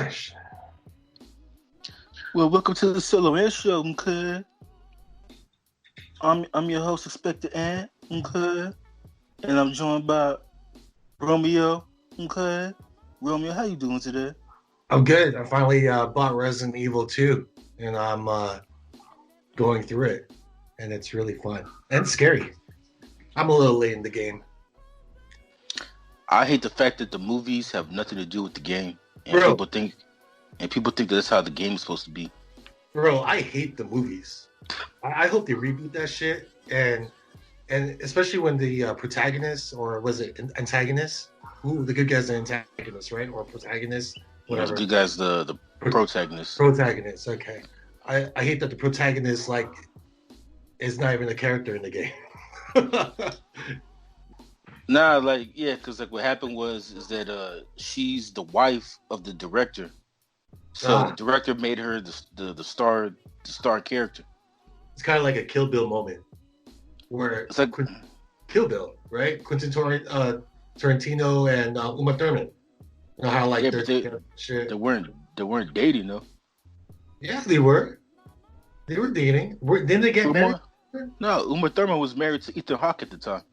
Fresh. Well, welcome to the Silhouette Show, okay? I'm your host, Inspector Ant, okay? And I'm joined by Romeo, okay? Romeo, how you doing today? I'm good. I finally bought Resident Evil 2, and I'm going through it, and it's really fun and scary. I'm a little late in the game. I hate the fact that the movies have nothing to do with the game, and Bro. people think that's how the game is supposed to be. Bro, I hate the movies. I hope they reboot that shit, and especially when the protagonist, or was it antagonist? Ooh, the good guy's the antagonist, right? Or protagonist, whatever. The good guy's the protagonist. Protagonist, okay. I hate that the protagonist is not even a character in the game. Nah, because what happened is that she's the wife of the director, so the director made her the star character. It's kind of like a Kill Bill moment, where it's like Kill Bill, right? Quentin Tarantino and Uma Thurman. You know how they weren't dating though. Yeah, they were. They were dating. Didn't they get married? No, Uma Thurman was married to Ethan Hawke at the time.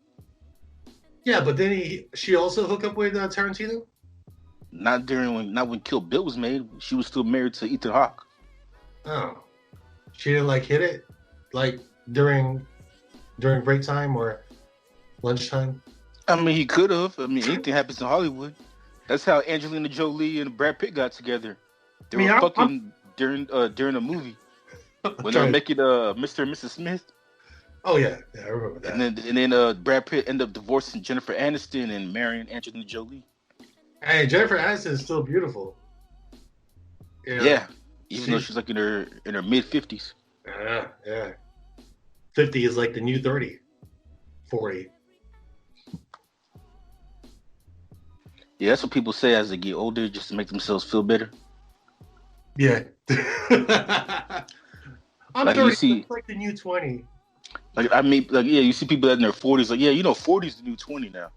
Yeah, but then she also hooked up with Tarantino? Not when Kill Bill was made. She was still married to Ethan Hawke. Oh. She didn't hit it during break time or lunchtime? I mean, he could have. I mean, anything happens in Hollywood. That's how Angelina Jolie and Brad Pitt got together. They were fucking during a movie when they were making Mr. and Mrs. Smith. Oh yeah, I remember that. And then Brad Pitt ended up divorcing Jennifer Aniston and marrying Angelina Jolie. Hey, Jennifer Aniston is still beautiful. Yeah, even though she's in her mid 50s. Yeah. 50 is like the new 30, 40. Yeah, that's what people say as they get older, just to make themselves feel better. Yeah. I'm 30, it's like the new 20. You see people in their 40s, 40 is the new 20 now.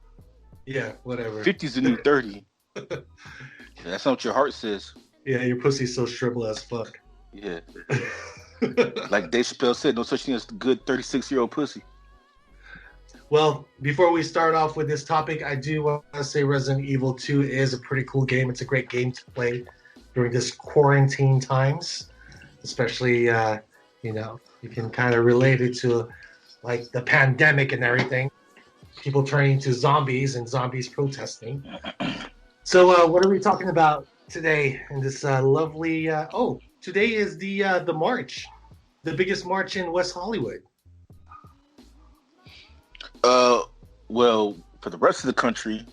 Yeah, whatever. 50 is the new 30. That's not what your heart says. Yeah, your pussy's so shriveled as fuck. Yeah. Like Dave Chappelle said, no such thing as good 36-year-old pussy. Well, before we start off with this topic, I do want to say Resident Evil 2 is a pretty cool game. It's a great game to play during this quarantine times, especially, you can kind of relate it to the pandemic and everything. People turning into zombies and zombies protesting. So what are we talking about today in this lovely... today is the march, the biggest march in West Hollywood. Well, for the rest of the country,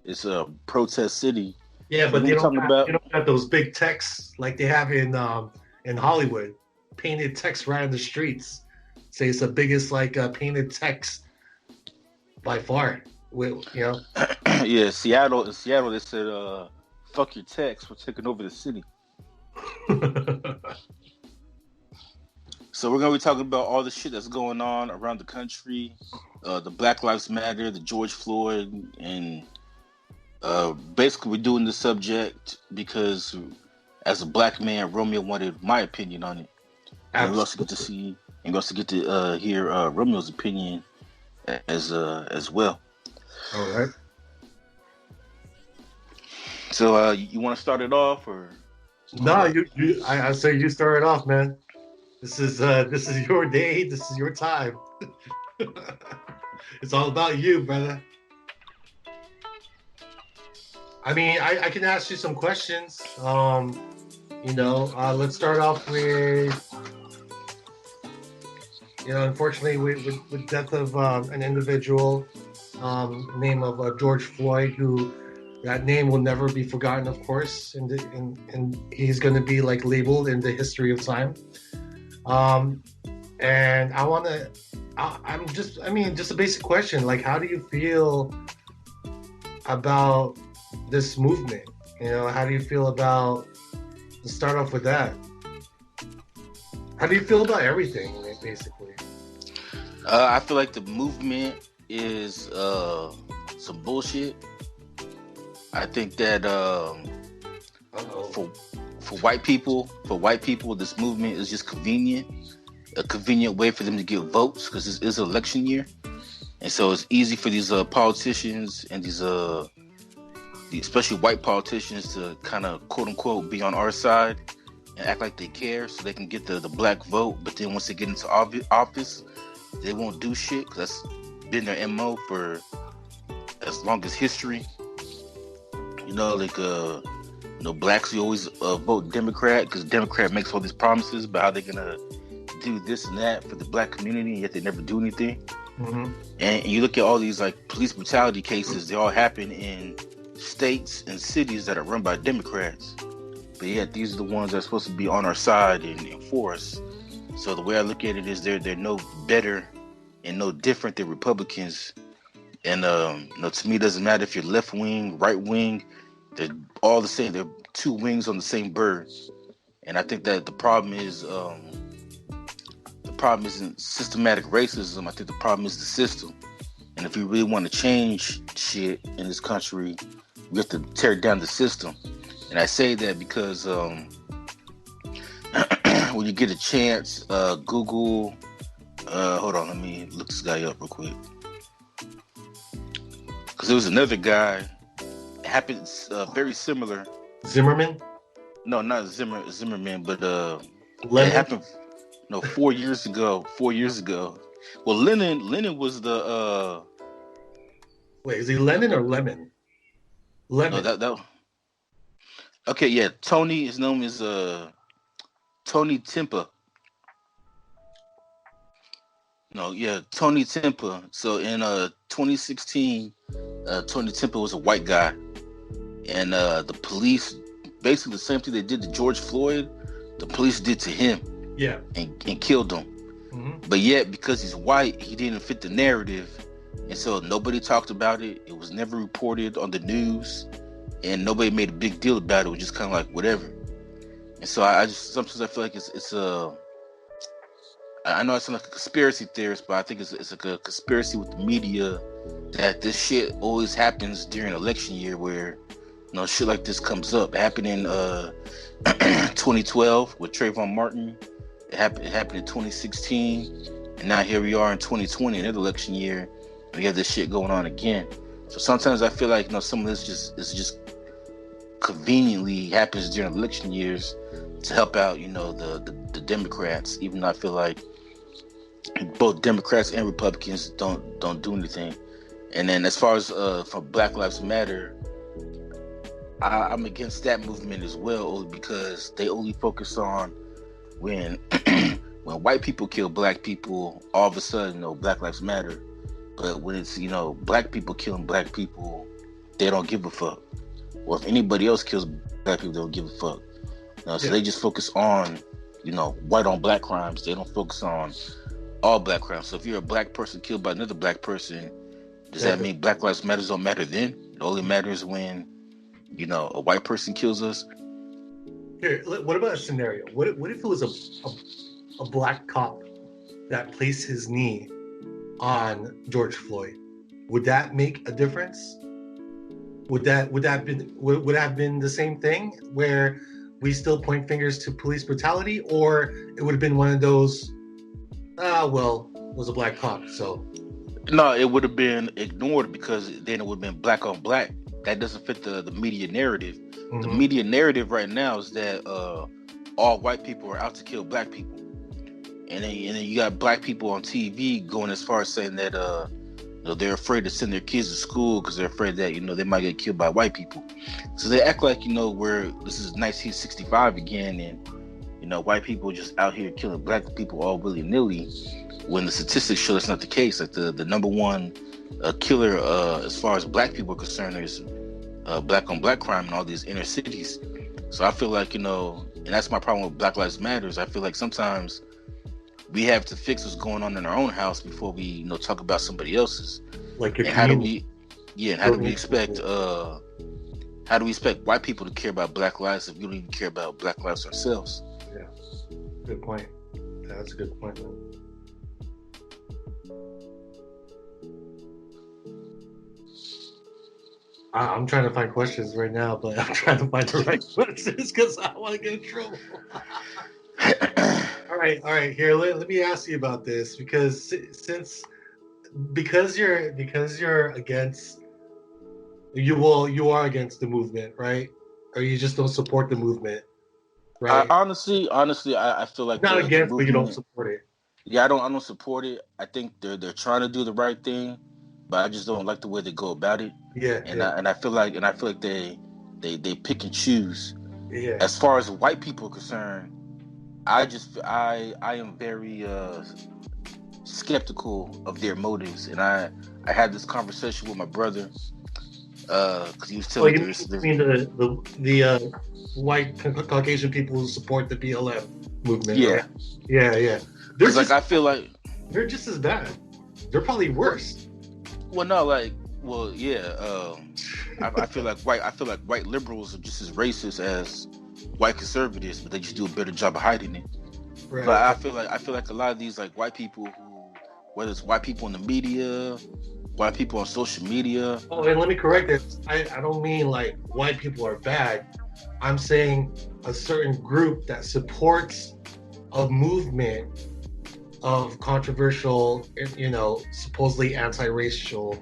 it's a protest city. Yeah, but they don't have those big texts like they have in Hollywood, painted text right on the streets. Say it's the biggest painted text by far. Yeah, Seattle. In Seattle, they said, "Fuck your text. We're taking over the city." So we're going to be talking about all the shit that's going on around the country, the Black Lives Matter, the George Floyd, and basically we're doing the subject because as a black man, Romeo wanted my opinion on it. And we also get to hear Romeo's opinion as well. All right. So you want to start it off, or? No, I say you start it off, man. This is your day. This is your time. It's all about you, brother. I mean, I can ask you some questions. Let's start off with, unfortunately, with death of an individual, name of George Floyd, who that name will never be forgotten, of course, and he's going to be labeled in the history of time. And just a basic question, how do you feel about this movement? How do you feel about, let's start off with that. How do you feel about everything, basically? I feel like the movement is some bullshit. I think that Uh-oh. For white people, this movement is just a convenient way for them to get votes because this is election year, and so it's easy for these politicians and these especially white politicians to kind of quote unquote be on our side and act like they care so they can get the black vote. But then once they get into office, they won't do shit because that's been their MO for as long as history. Blacks, you always vote Democrat because Democrat makes all these promises about how they're gonna do this and that for the black community, and yet they never do anything. Mm-hmm. And you look at all these like police brutality cases; they all happen in states and cities that are run by Democrats. But yet these are the ones that are supposed to be on our side and for us. So the way I look at it is they're no better and no different than Republicans. And to me, it doesn't matter if you're left wing, right wing. They're all the same. They're two wings on the same bird. And I think that the problem isn't systematic racism. I think the problem is the system. And if we really want to change shit in this country, we have to tear down the system. And I say that because when you get a chance, Google. Hold on, let me look this guy up real quick. Because there was another guy. It happened very similar. Zimmerman? No, not Zimmerman, but Lenin? it happened. No, 4 years ago. 4 years ago. Well, Lenin was the. Wait, is he Lenin or Lemon? Lemon. No, that. Okay, yeah. Tony is known as Tony Timpa. No, yeah, Tony Timpa. So in 2016, Tony Timpa was a white guy, and the police, basically the same thing they did to George Floyd, the police did to him. Yeah. And killed him. Mm-hmm. But yet, because he's white, he didn't fit the narrative, and so nobody talked about it. It was never reported on the news, and nobody made a big deal about it. It was just kind of like whatever. And so I just sometimes I feel like it's I know I sound like a conspiracy theorist, but I think it's like a conspiracy with the media that this shit always happens during election year where, shit like this comes up. It happened in 2012 with Trayvon Martin. It happened in 2016. And now here we are in 2020, another election year. And we have this shit going on again. So sometimes I feel like, some of this just conveniently happens during election years to help out, the Democrats, even though I feel like both Democrats and Republicans don't do anything. And then as far as for Black Lives Matter, I'm against that movement as well, only because they only focus on when when white people kill black people, all of a sudden, Black Lives Matter. But when it's black people killing black people, they don't give a fuck. Or if anybody else kills black people, they don't give a fuck. So they just focus on white on black crimes. They don't focus on all black crimes. So if you're a black person killed by another black person, does that mean Black Lives Matter don't matter then? It only matters when a white person kills us. Here, what about a scenario? What if it was a black cop that placed his knee on George Floyd? Would that make a difference? Would have been the same thing where we still point fingers to police brutality, or it would have been one of those, it was a black cop, so. No, it would have been ignored because then it would have been black on black. That doesn't fit the media narrative. Mm-hmm. The media narrative right now is that all white people are out to kill black people. And then you got black people on TV going as far as saying that they're afraid to send their kids to school because they're afraid that they might get killed by white people. So they act like where this is 1965 again, and white people just out here killing black people all willy-nilly, when the statistics show that's not the case. Like the number one killer as far as black people are concerned is black on black crime in all these inner cities. So I feel like and that's my problem with Black Lives Matters. I feel like sometimes we have to fix what's going on in our own house before we talk about somebody else's. Like your how do we expect white people to care about black lives if we don't even care about black lives ourselves? Yeah, good point. That's a good point, man. I'm trying to find questions right now, but I'm trying to find the right questions because I want to get in trouble. All right. Here, let me ask you about this because since because you're against you are against the movement, right? Or you just don't support the movement, I right? honestly, I feel like Not the against, but you don't movement. support it. Yeah, I don't support it. I think they're trying to do the right thing, but I just don't like the way they go about it. Yeah, yeah, And I feel like they pick and choose. yeah. As far as white people are concerned, I am very skeptical of their motives, and I had this conversation with my brother because he was Oh, telling me you there's mean white Caucasian people who support the BLM movement, right? yeah, Yeah, yeah. They're because like just I feel like they're just as bad. They're probably well, worse. well no like well yeah I feel like white liberals are just as racist as white conservatives, but they just do a better job of hiding it. But Right, right. I feel like a lot of these like white people who, whether it's white people in the media, white people on social media. Oh, and let me correct this. I don't mean like white people are bad. I'm saying a certain group that supports a movement of controversial, supposedly anti-racial,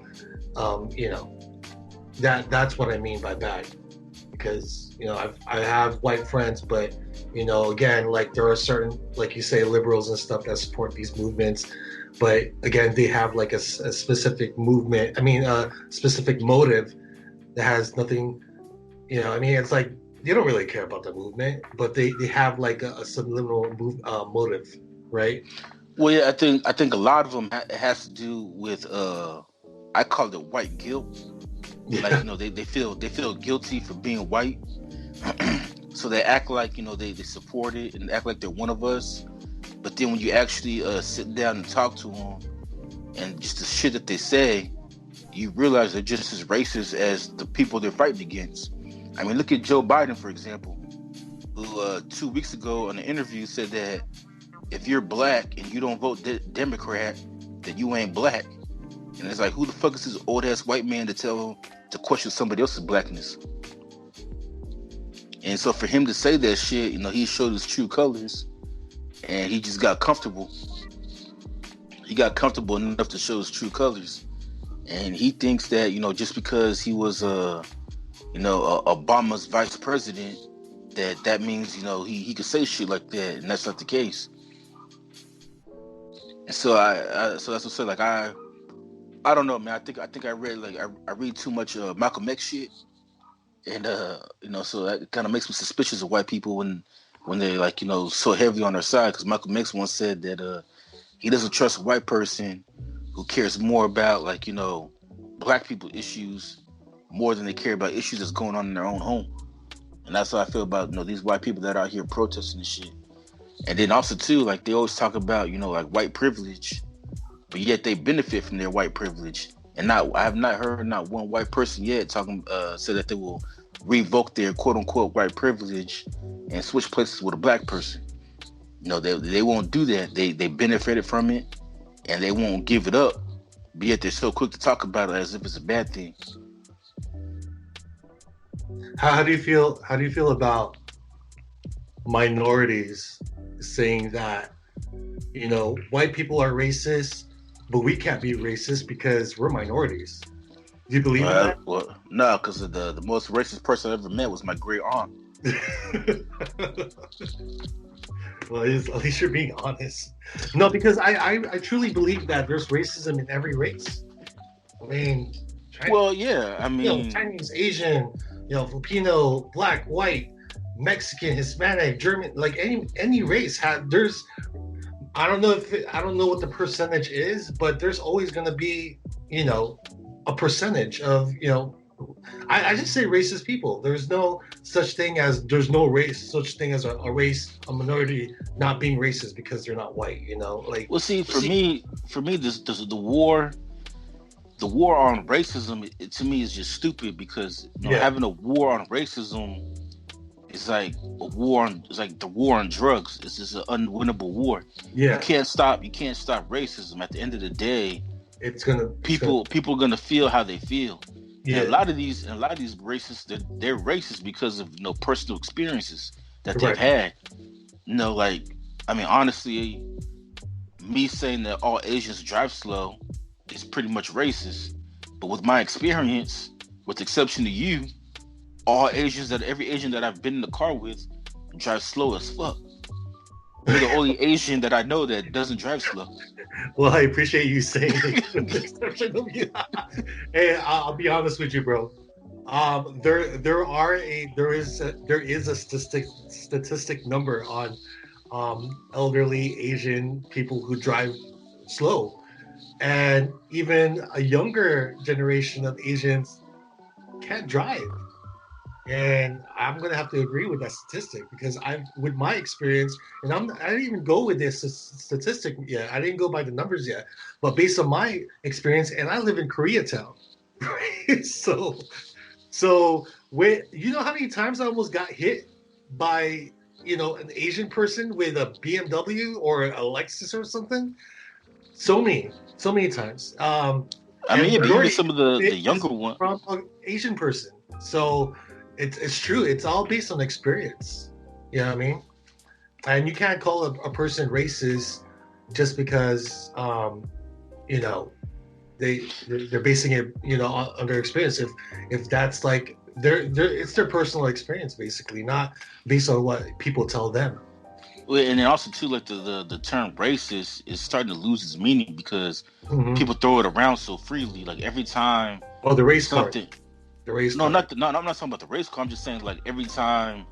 you know, that's what I mean by bad. Because I have white friends, but again, like there are certain, like you say, liberals and stuff that support these movements, but again, they have like a specific movement. I mean, a specific motive that has nothing. I mean, it's like they don't really care about the movement, but they have like a subliminal motive, right? Well, yeah, I think a lot of them has to do with I call it white guilt. Like Yeah. they feel guilty for being white, so they act like they support it and act like they're one of us. But then when you actually sit down and talk to them, and just the shit that they say, you realize they're just as racist as the people they're fighting against. I mean, look at Joe Biden, for example, who 2 weeks ago in an interview said that if you're black and you don't vote Democrat, then you ain't black. And it's like, who the fuck is this old ass white man to tell him to question somebody else's blackness? And so for him to say that shit, he showed his true colors, and he just got comfortable. He got comfortable enough to show his true colors, and he thinks that just because he was Obama's vice president, that means he could say shit like that, and that's not the case. And so so that's what I said. Like I don't know, man. I think I read like I read too much Malcolm X shit, and so that kind of makes me suspicious of white people when they're like so heavy on their side. Because Malcolm X once said that he doesn't trust a white person who cares more about like black people issues more than they care about issues that's going on in their own home. And that's how I feel about these white people that are out here protesting and shit. And then also too, like they always talk about like white privilege, but yet they benefit from their white privilege. And I have not heard not one white person yet say that they will revoke their quote unquote white privilege and switch places with a black person. They won't do that. They benefited from it, and they won't give it up. But yet they're so quick to talk about it as if it's a bad thing. How do you feel? How do you feel about minorities saying that white people are racist, but we can't be racist because we're minorities? Do you believe in that? Well, no, because the most racist person I ever met was my great aunt. Well, at least you're being honest. No, because I truly believe that there's racism in every race. I mean, Well, yeah, I mean, Chinese, Asian, Filipino, black, white, Mexican, Hispanic, German, like any race there's I don't know what the percentage is, but there's always going to be a percentage of I just say racist people. There's no such thing as such thing as a race, a minority not being racist because they're not white. Like. well, see, for me, this the war on racism, to me is just stupid because having a war on racism is like the war on drugs. It's just an unwinnable war. Yeah, you can't stop racism. At the end of the day, it's gonna people are gonna feel how they feel, And Yeah. a lot of these racists, they're racist because of personal experiences that they've Right. had. Like, I mean, honestly, me saying that all Asians drive slow is pretty much racist. But with my experience, with the exception of you, every Asian that I've been in the car with drives slow as fuck. You're the only Asian that I know that doesn't drive slow. Well, I appreciate you saying the exception of you. Hey, I'll be honest with you, bro. There is a statistic number on elderly Asian people who drive slow, and even a younger generation of Asians can't drive. And I'm gonna have to agree with that statistic because with my experience, and I didn't even go with this statistic yet. I didn't go by the numbers yet, but based on my experience, and I live in Koreatown, right? So when how many times I almost got hit by an Asian person with a BMW or a Lexus or something? So many times. I And mean, the yeah, but even majority some of of the it younger is one. from an Asian person. So it's true. It's all based on experience. You know what I mean? And you can't call a person racist just because you know they're basing it on their experience. If that's like it's their personal experience basically, not based on what people tell them. Well, and then also too, like the term racist is starting to lose its meaning because Hmm. people throw it around so freely. Like every time Oh, the race card. something, The race no, card. no, I'm not talking about the race car. I'm just saying like every time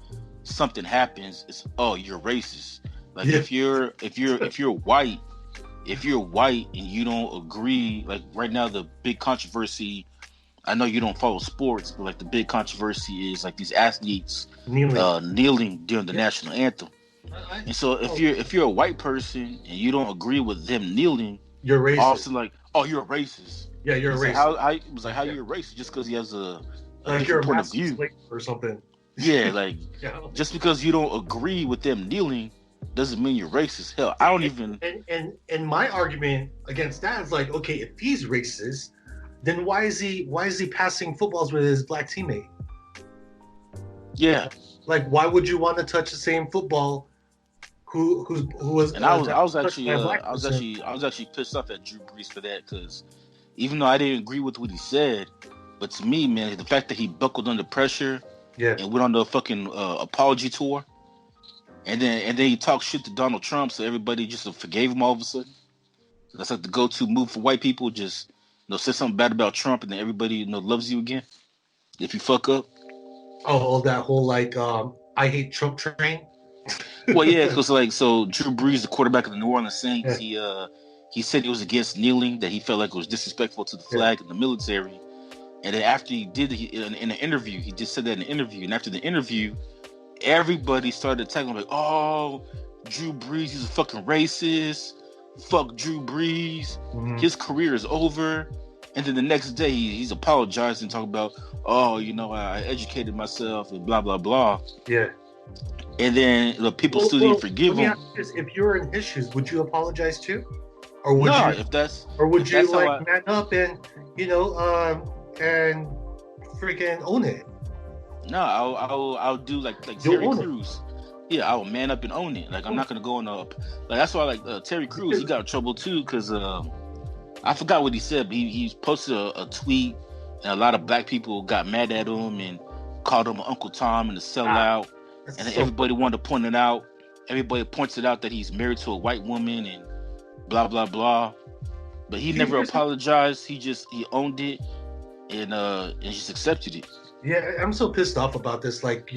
something happens, it's you're racist. Like Yeah. if you're white and you don't agree, like right now the big controversy. I know you don't follow sports, but like the big controversy is like these athletes Kneeling. kneeling during the Yeah. national anthem. And so Oh, if you're a white person and you don't agree with them kneeling, you're all of a racist. sudden like, oh, you're a racist. Yeah, you're a It's like racist. how Yeah. you're a racist just because he has a Like you're different a point of master view. slave or something. Yeah, like Yeah. just because you don't agree with them kneeling doesn't mean you're racist. Hell, I don't And, even. and my argument against that is like, okay, if he's racist, then why is he passing footballs with his black teammate? Yeah, Like, why would you want to touch the same football who was and that was touched by a black person? I was actually pissed off at Drew Brees for that because even though I didn't agree with what he said, but to me, man, the fact that he buckled under pressure Yeah. and went on the fucking apology tour, and then he talked shit to Donald Trump, so everybody just forgave him all of a sudden. That's like the go-to move for white people. Just say something bad about Trump, and then everybody loves you again if you fuck up. Oh, that whole like I hate Trump train. Well, yeah, because like so Drew Brees, the quarterback of the New Orleans Saints, Yeah. he said he was against kneeling, that he felt like it was disrespectful to the Yeah. flag and the military. And then after he did in an interview, he just said that in an interview. And after the interview, everybody started attacking like, "Oh, Drew Brees, he's a fucking racist. Fuck Drew Brees. Mm-hmm. His career is over." And then the next day, he's apologizing, talking about, "Oh, I educated myself and blah blah blah." Yeah. And then the people still didn't forgive let me him. ask you this: if you were in his shoes, would you apologize too, or would No, you, if that's how like I man up and and freaking own it? no, I'll do like You'll Terry own it. Crews. Yeah, I'll man up and own it. Like I'm not gonna go on like that's why Terry Crews, he got in trouble too because I forgot what he said, but he posted a tweet and a lot of black people got mad at him and called him Uncle Tom and a sellout, and then everybody wanted to point it out. Everybody points it out that he's married to a white woman and blah blah blah. But he never apologized. He owned it and just accepted it. Yeah, I'm so pissed off about this. Like,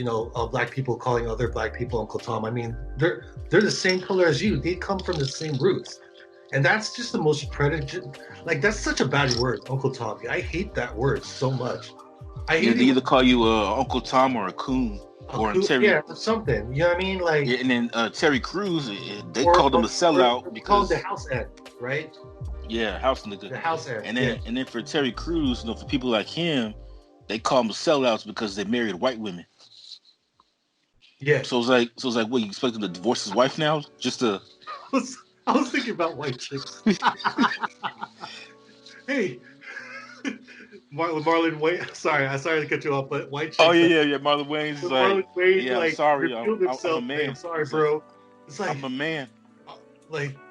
black people calling other black people Uncle Tom. I mean, they're the same color as you. They come from the same roots, and that's just the most predator. Like, that's such a bad word, Uncle Tom. I hate that word so much. I hate They either call you Uncle Tom or a coon or Terry. Yeah, or something. You know what I mean? Like, yeah, and then Terry Crews, they called him a sellout because the house ant, right? Yeah, house nigga. The house ant. And then for Terry Crews, for people like him, they call them sellouts because they married white women. Yeah. So it's like, what, you expect him to divorce his wife now? Just to I was thinking about white chicks. Hey, Marlon Wayne. Sorry to cut you off, but white Oh chicks. yeah. Marlon Wayne's is When like, Marlon Wayne yeah, I'm sorry, revealed I'm a himself, like, I'm man. sorry, He's like, bro. It's like, I'm a man.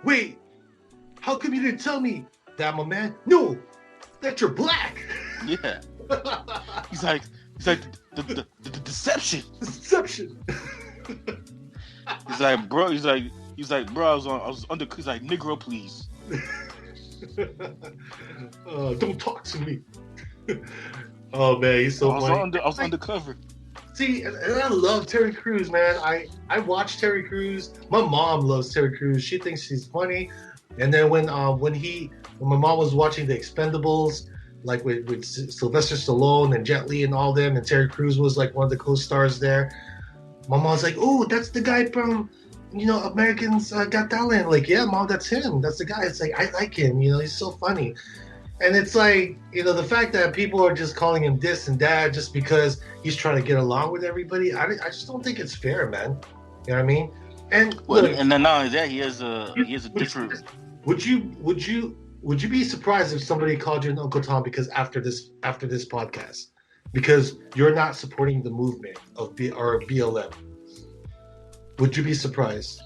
wait, how come you didn't tell me that I'm a man? No, that you're black. Yeah. He's like the deception. Deception. He's like, bro. Bro. I was under. He's like, Negro, please. Don't talk to me. Oh man, he's so funny. I was undercover. See, and I love Terry Crews, man. I watch Terry Crews. My mom loves Terry Crews. She thinks he's funny. And then when my mom was watching The Expendables, like with Sylvester Stallone and Jet Li and all them, and Terry Crews was like one of the co-stars there. My mom's like, "Oh, that's the guy from, Americans Got Talent." Like, yeah, mom, that's him. That's the guy. It's like, I like him. He's so funny. And it's like, the fact that people are just calling him this and that just because he's trying to get along with everybody, I just don't think it's fair, man. You know what I mean? And well, look, and then not only that, he has a different. Would you be surprised if somebody called you an Uncle Tom because after this podcast, because you're not supporting the movement of BLM? Would you be surprised?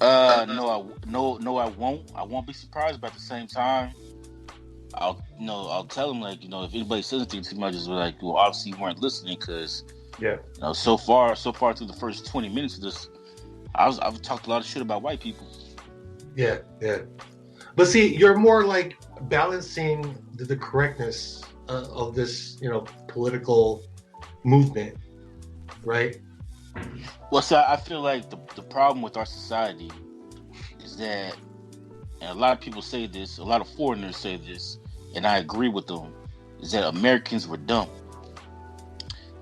No, I won't. I won't be surprised. But at the same time, I'll tell him, like, if anybody says anything to me, I just be like, well, obviously you weren't listening, because so far through the first 20 minutes of this, I've talked a lot of shit about white people. Yeah. But see, you're more like balancing the correctness of this, political movement, right? Well, so I feel like the problem with our society is that, and a lot of people say this, a lot of foreigners say this, and I agree with them, is that Americans were dumb.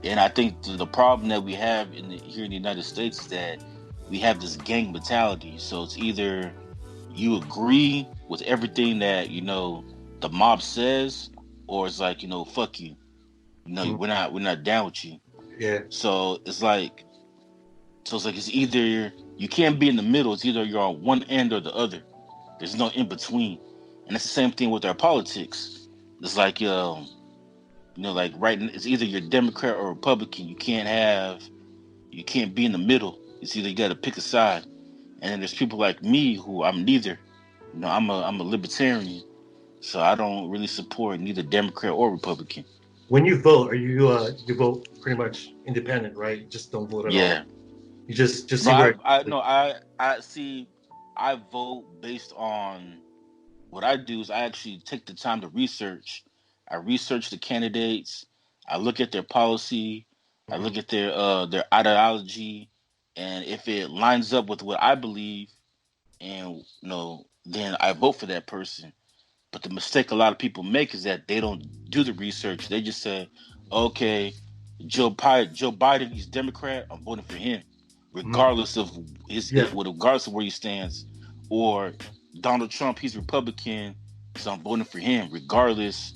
And I think the problem that we have here in the United States is that we have this gang mentality. So it's either you agree with everything that, the mob says, or it's like, fuck you. We're not down with you. Yeah. So it's like it's either you can't be in the middle. It's either you're on one end or the other. There's no in between. And it's the same thing with our politics. It's like, like it's either you're Democrat or Republican. You can't be in the middle. It's either you got to pick a side. And then there's people like me who I'm neither. I'm a libertarian, so I don't really support neither Democrat or Republican. When you vote, are you vote pretty much independent, right? You just don't vote at all. You just see where. I see. I vote based on what I do is I actually take the time to research. I research the candidates. I look at their policy. I look at their ideology, and if it lines up with what I believe, and then I vote for that person. But the mistake a lot of people make is that they don't do the research. They just say, "Okay, Joe Biden, he's Democrat. I'm voting for him, regardless of regardless of where he stands." Or Donald Trump, he's Republican, so I'm voting for him, regardless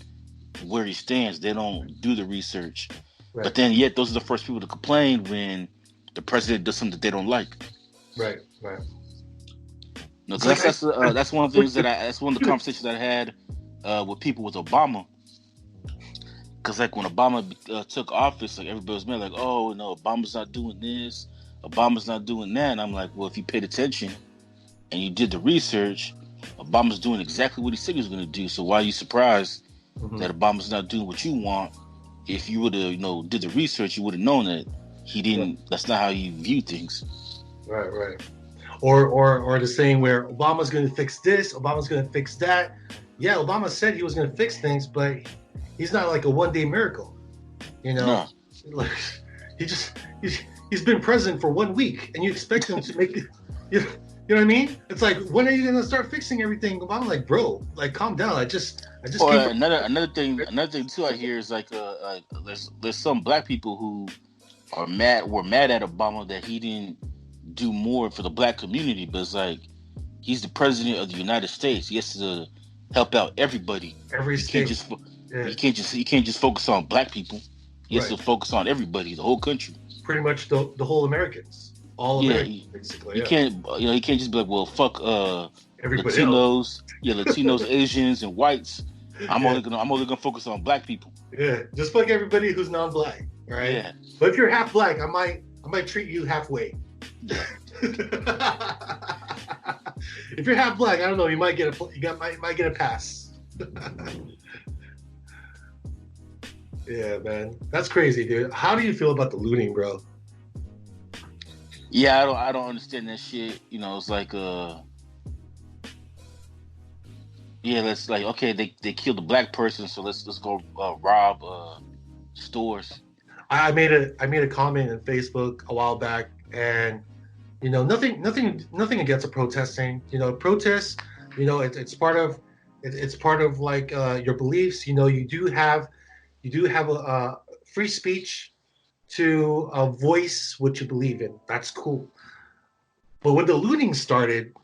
where he stands. They don't do the research. Right. But then, yet, those are the first people to complain when the president does something that they don't like. Right. No, that's one of the things that's one of the conversations that I had with people with Obama. Because like when Obama took office, like everybody was mad, like, oh no, Obama's not doing this, Obama's not doing that. And I'm like, well, if you paid attention and you did the research, Obama's doing exactly what he said he was going to do. So why are you surprised that Obama's not doing what you want? If you would have, did the research, you would have known that he didn't. Yeah. That's not how he viewed things. Right. Or the saying where Obama's going to fix this, Obama's going to fix that. Yeah, Obama said he was going to fix things, but he's not like a one-day miracle. No. Like he's been president for 1 week, and you expect him to make it. You know what I mean? It's like, when are you going to start fixing everything? Obama's like, bro, like, calm down. I just. Another thing too I hear is like there's some black people who were mad at Obama that he didn't do more for the black community, but it's like he's the president of the United States. He has to help out everybody. Every state. He can't just focus on black people. He has to focus on everybody, the whole country. Pretty much the whole Americans. All Americans, basically. He can't he can't just be like, well, fuck everybody Latinos, else. Latinos, Asians, and whites. Yeah, I'm only gonna focus on black people. yeah. Just fuck everybody who's non-black, all right? Yeah, But if you're half black, I might treat you halfway. yeah. If you're half black, I don't know. You might get might get a pass. Yeah, man, that's crazy, dude. How do you feel about the looting, bro? Yeah, I don't understand that shit. You know, it's like yeah, let's like okay, they killed a black person, so let's go rob stores. I made a comment on Facebook a while back, and nothing against the protesting. Protests. It's part of it's part of like your beliefs. You do have a free speech to voice what you believe in. That's cool. But when the looting started,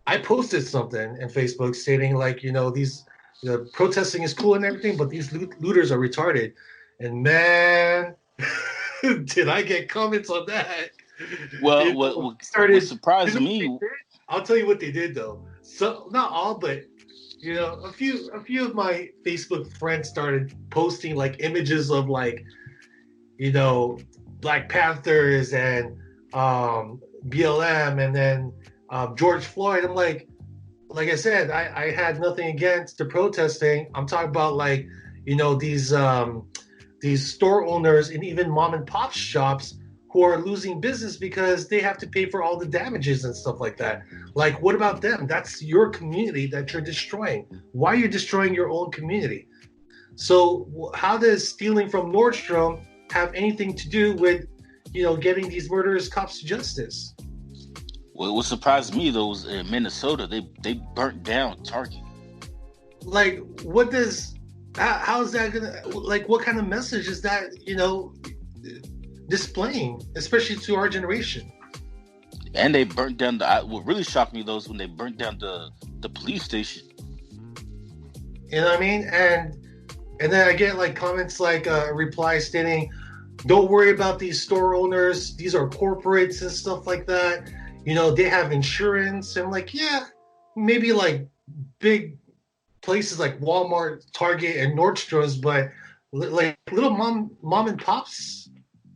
I posted something in Facebook stating like, these the protesting is cool and everything, but these looters are retarded. And man, did I get comments on that? Well, what Started. You surprised know what they me? did? I'll tell you what they did though. So not all, but a few of my Facebook friends started posting like images of like you know Black Panthers and BLM and then George Floyd. I'm like I said, I had nothing against the protesting. I'm talking about like these store owners and even mom and pop shops who are losing business because they have to pay for all the damages and stuff like that. Like, what about them? That's your community that you're destroying. Why are you destroying your own community? So, how does stealing from Nordstrom have anything to do with, getting these murderous cops to justice? Well, what surprised me though was in Minnesota, they burnt down Target. Like, how's that gonna, like, what kind of message is that, displaying, especially to our generation? And they burnt down what really shocked me though is when they burnt down the police station. You know what I mean? And then I get like comments like a reply stating, "Don't worry about these store owners. These are corporates and stuff like that. They have insurance." And I'm like, yeah, maybe like big places like Walmart, Target, and Nordstrom's, but like little mom and pops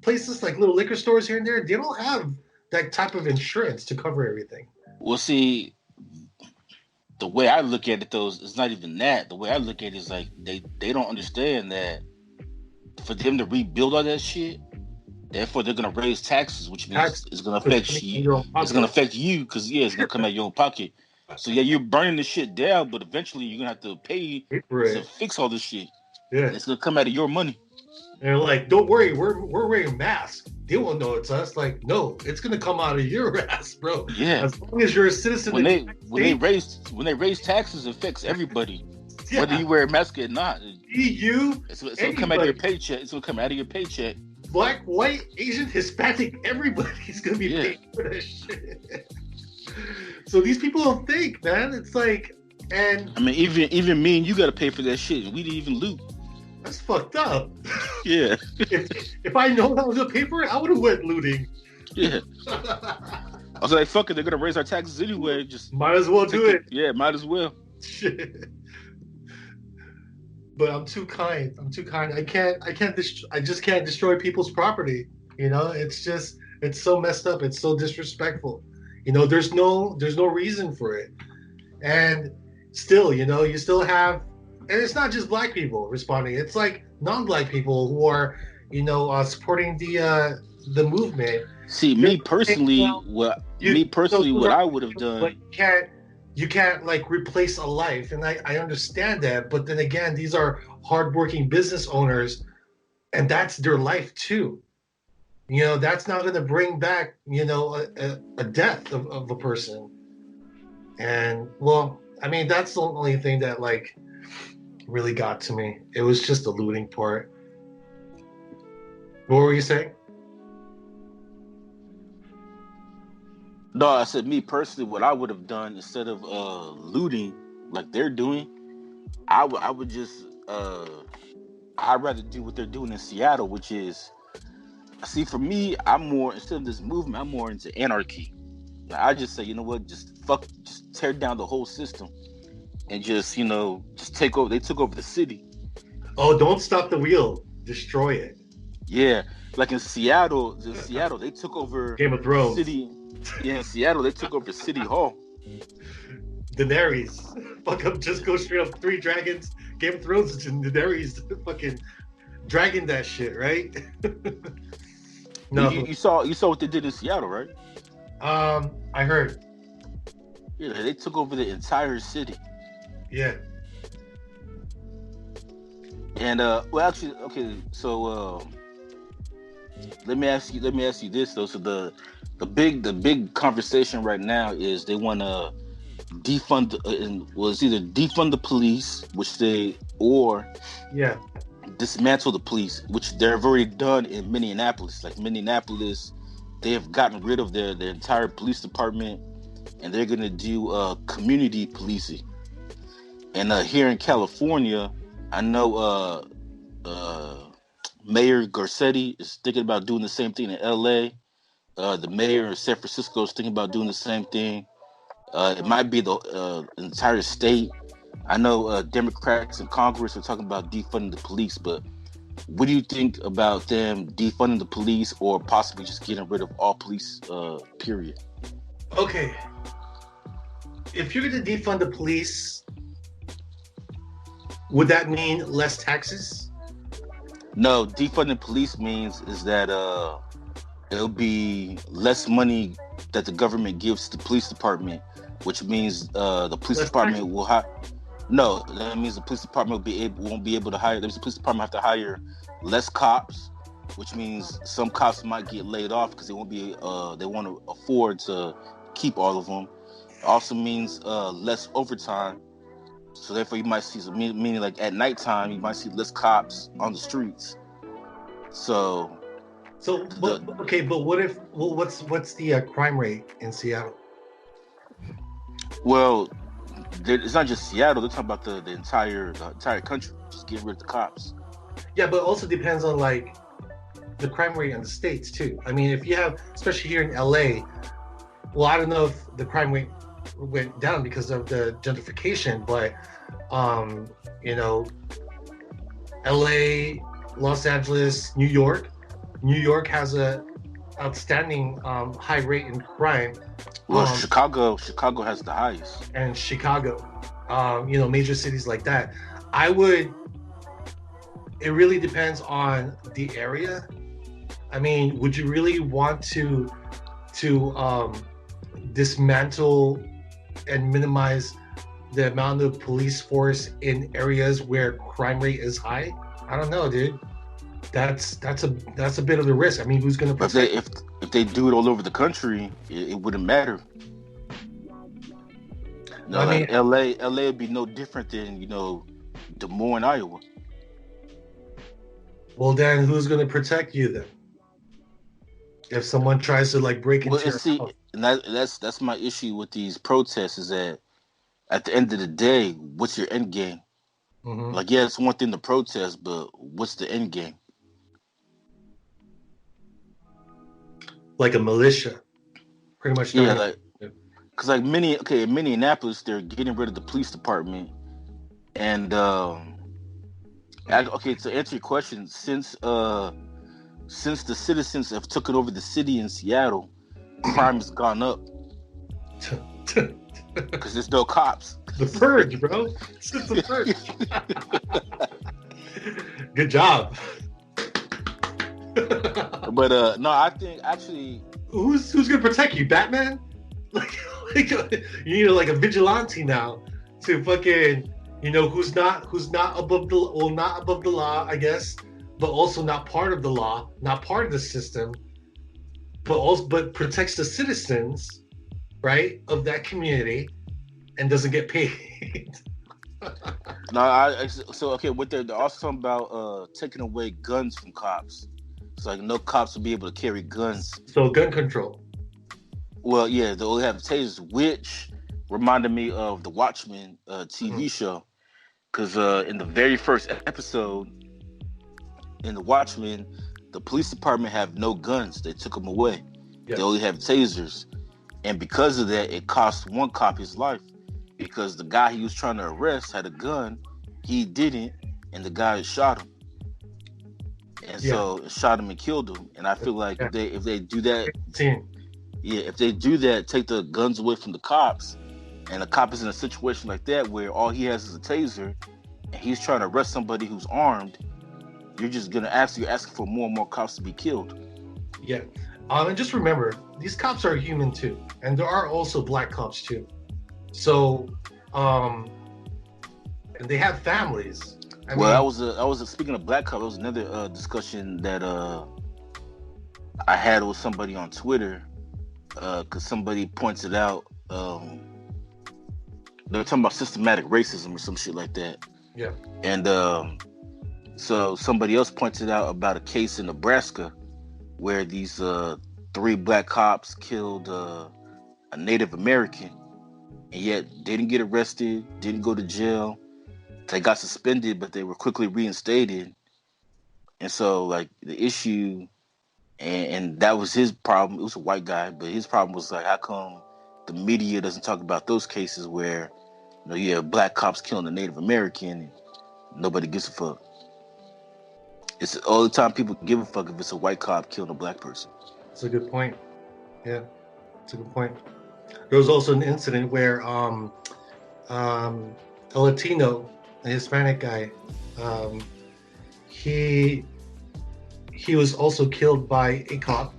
places, like little liquor stores here and there, they don't have that type of insurance to cover everything. Well, see, the way I look at it though is it's not even that. The way I look at it is like they don't understand that for them to rebuild all that shit, therefore they're gonna raise taxes, which means it's gonna affect you. It's gonna affect you because it's gonna come out of your own pocket. So yeah, you're burning the shit down, but eventually you're gonna have to pay to fix all this shit. Yeah, and it's gonna come out of your money. And they're like, "Don't worry, we're wearing masks. They won't know it's us." Like, no, it's gonna come out of your ass, bro. Yeah. As long as you're a citizen. When they raise taxes, it affects everybody. Yeah. Whether you wear a mask or not. It's gonna come out of your paycheck. It's gonna come out of your paycheck. Black, white, Asian, Hispanic, everybody's gonna be paying for that shit. So these people don't think, man. It's like, and I mean, even me and you gotta pay for that shit. We didn't even loot. That's fucked up. Yeah. if I know I was gonna pay for it, I would have went looting. Yeah. I was like, fuck it, they're gonna raise our taxes anyway. Just might as well do it. Yeah, might as well. Shit. But I'm too kind. I just can't destroy people's property. It's so messed up. It's so disrespectful. There's no reason for it. And still, you still have, and it's not just black people responding. It's like non-black people who are, supporting the movement. See, me personally, what I would have done. But you can't like replace a life, and I understand that. But then again, these are hardworking business owners, and that's their life too. That's not going to bring back, a death of a person. And well, I mean, that's the only thing that like really got to me. It was just the looting part. What were you saying? No, I said me personally, what I would have done instead of looting like they're doing, I would just I'd rather do what they're doing in Seattle, which is, see, for me, I'm more, instead of this movement, I'm more into anarchy. I just say, you know what, just tear down the whole system. and just just take over. They took over the city. Oh, don't stop the wheel. Destroy it. Yeah, like in Seattle, they took over Game of the Thrones. city. Yeah, in Seattle, they took over City Hall. Daenerys. Fuck up, just go straight up. Three dragons. Game of Thrones and Daenerys fucking dragging that shit, right? Well, No. you saw what they did in Seattle, right? I heard. Yeah, they took over the entire city. Yeah. And well, actually, okay. So let me ask you this though. So the big conversation right now is they want to defund. It's either defund the police, or Yeah. dismantle the police, which they've already done in Minneapolis. Like Minneapolis, they have gotten rid of their entire police department, and they're gonna do community policing. And here in California, I know Mayor Garcetti is thinking about doing the same thing in LA. The mayor of San Francisco is thinking about doing the same thing. It might be the entire state. I know Democrats in Congress are talking about defunding the police, but what do you think about them defunding the police or possibly just getting rid of all police, period? Okay. If you're going to defund the police, would that mean less taxes? No, defunding police means is that it'll be less money that the government gives to the police department, which means the police Less department taxes. will hire. No, that means the police department won't be able to hire. The police department have to hire less cops, which means some cops might get laid off because they won't afford to keep all of them. It also means less overtime. So therefore, you might see meaning like at nighttime, you might see less cops on the streets. So, But what if? Well, what's the crime rate in Seattle? well, it's not just Seattle. They're talking about the entire country. Just getting rid of the cops. Yeah, but it also depends on like the crime rate in the states too. I mean, if you have, especially here in LA, well, I don't know if the crime rate went down because of the gentrification, but LA, Los Angeles, New York has a outstanding high rate in crime. Well, Chicago has the highest. And Chicago, major cities like that. It really depends on the area. I mean, would you really want to dismantle and minimize the amount of police force in areas where crime rate is high? I don't know, dude. That's a bit of the risk. I mean, who's going to protect? If they do it all over the country, it wouldn't matter. No, I mean, like LA would be no different than Des Moines, Iowa. Well, then who's going to protect you then? If someone tries to like break into your house? And that's my issue with these protests is that at the end of the day, what's your end game? Mm-hmm. Like, yeah, it's one thing to protest, but what's the end game? Like a militia, pretty much. Yeah, because like in Minneapolis, they're getting rid of the police department, and to answer your question, since the citizens have taken over the city in Seattle, crime has gone up because there's no cops. The purge, bro. It's just the purge. Good job. But no, I think actually, who's gonna protect you, Batman? Like you need like a vigilante now to fucking who's not above the law, I guess, but also not part of the law, not part of the system, but protects the citizens, right, of that community, and doesn't get paid. No, what they're also talking about taking away guns from cops. It's like no cops will be able to carry guns. So gun control. Well, yeah, they'll have tasers, which reminded me of the Watchmen TV show. Because in the very first episode, in the Watchmen, the police department have no guns. They took them away. Yes. They only have tasers. And because of that, it cost one cop his life. because the guy he was trying to arrest had a gun, he didn't, and the guy shot him, and so shot him and killed him. And I feel like if they do that, if they do that, take the guns away from the cops, and the cop is in a situation like that where all he has is a taser, and he's trying to arrest somebody who's armed, you're just gonna you're asking for more and more cops to be killed. Yeah. And just remember, these cops are human too, and there are also black cops too. So, and they have families. I was speaking of black cops. That was another discussion that I had with somebody on Twitter, because somebody pointed out they were talking about systematic racism or some shit like that. Yeah. And so somebody else pointed out about a case in Nebraska where these 3 black cops killed a Native American, and yet they didn't get arrested, didn't go to jail. They got suspended, but they were quickly reinstated. And so, like, the issue, and that was his problem. It was a white guy, but his problem was, like, how come the media doesn't talk about those cases where, you have black cops killing a Native American and nobody gives a fuck? It's all the time people give a fuck if it's a white cop killing a black person. That's a good point. Yeah, that's a good point. There was also an incident where a Latino, a Hispanic guy, he was also killed by a cop,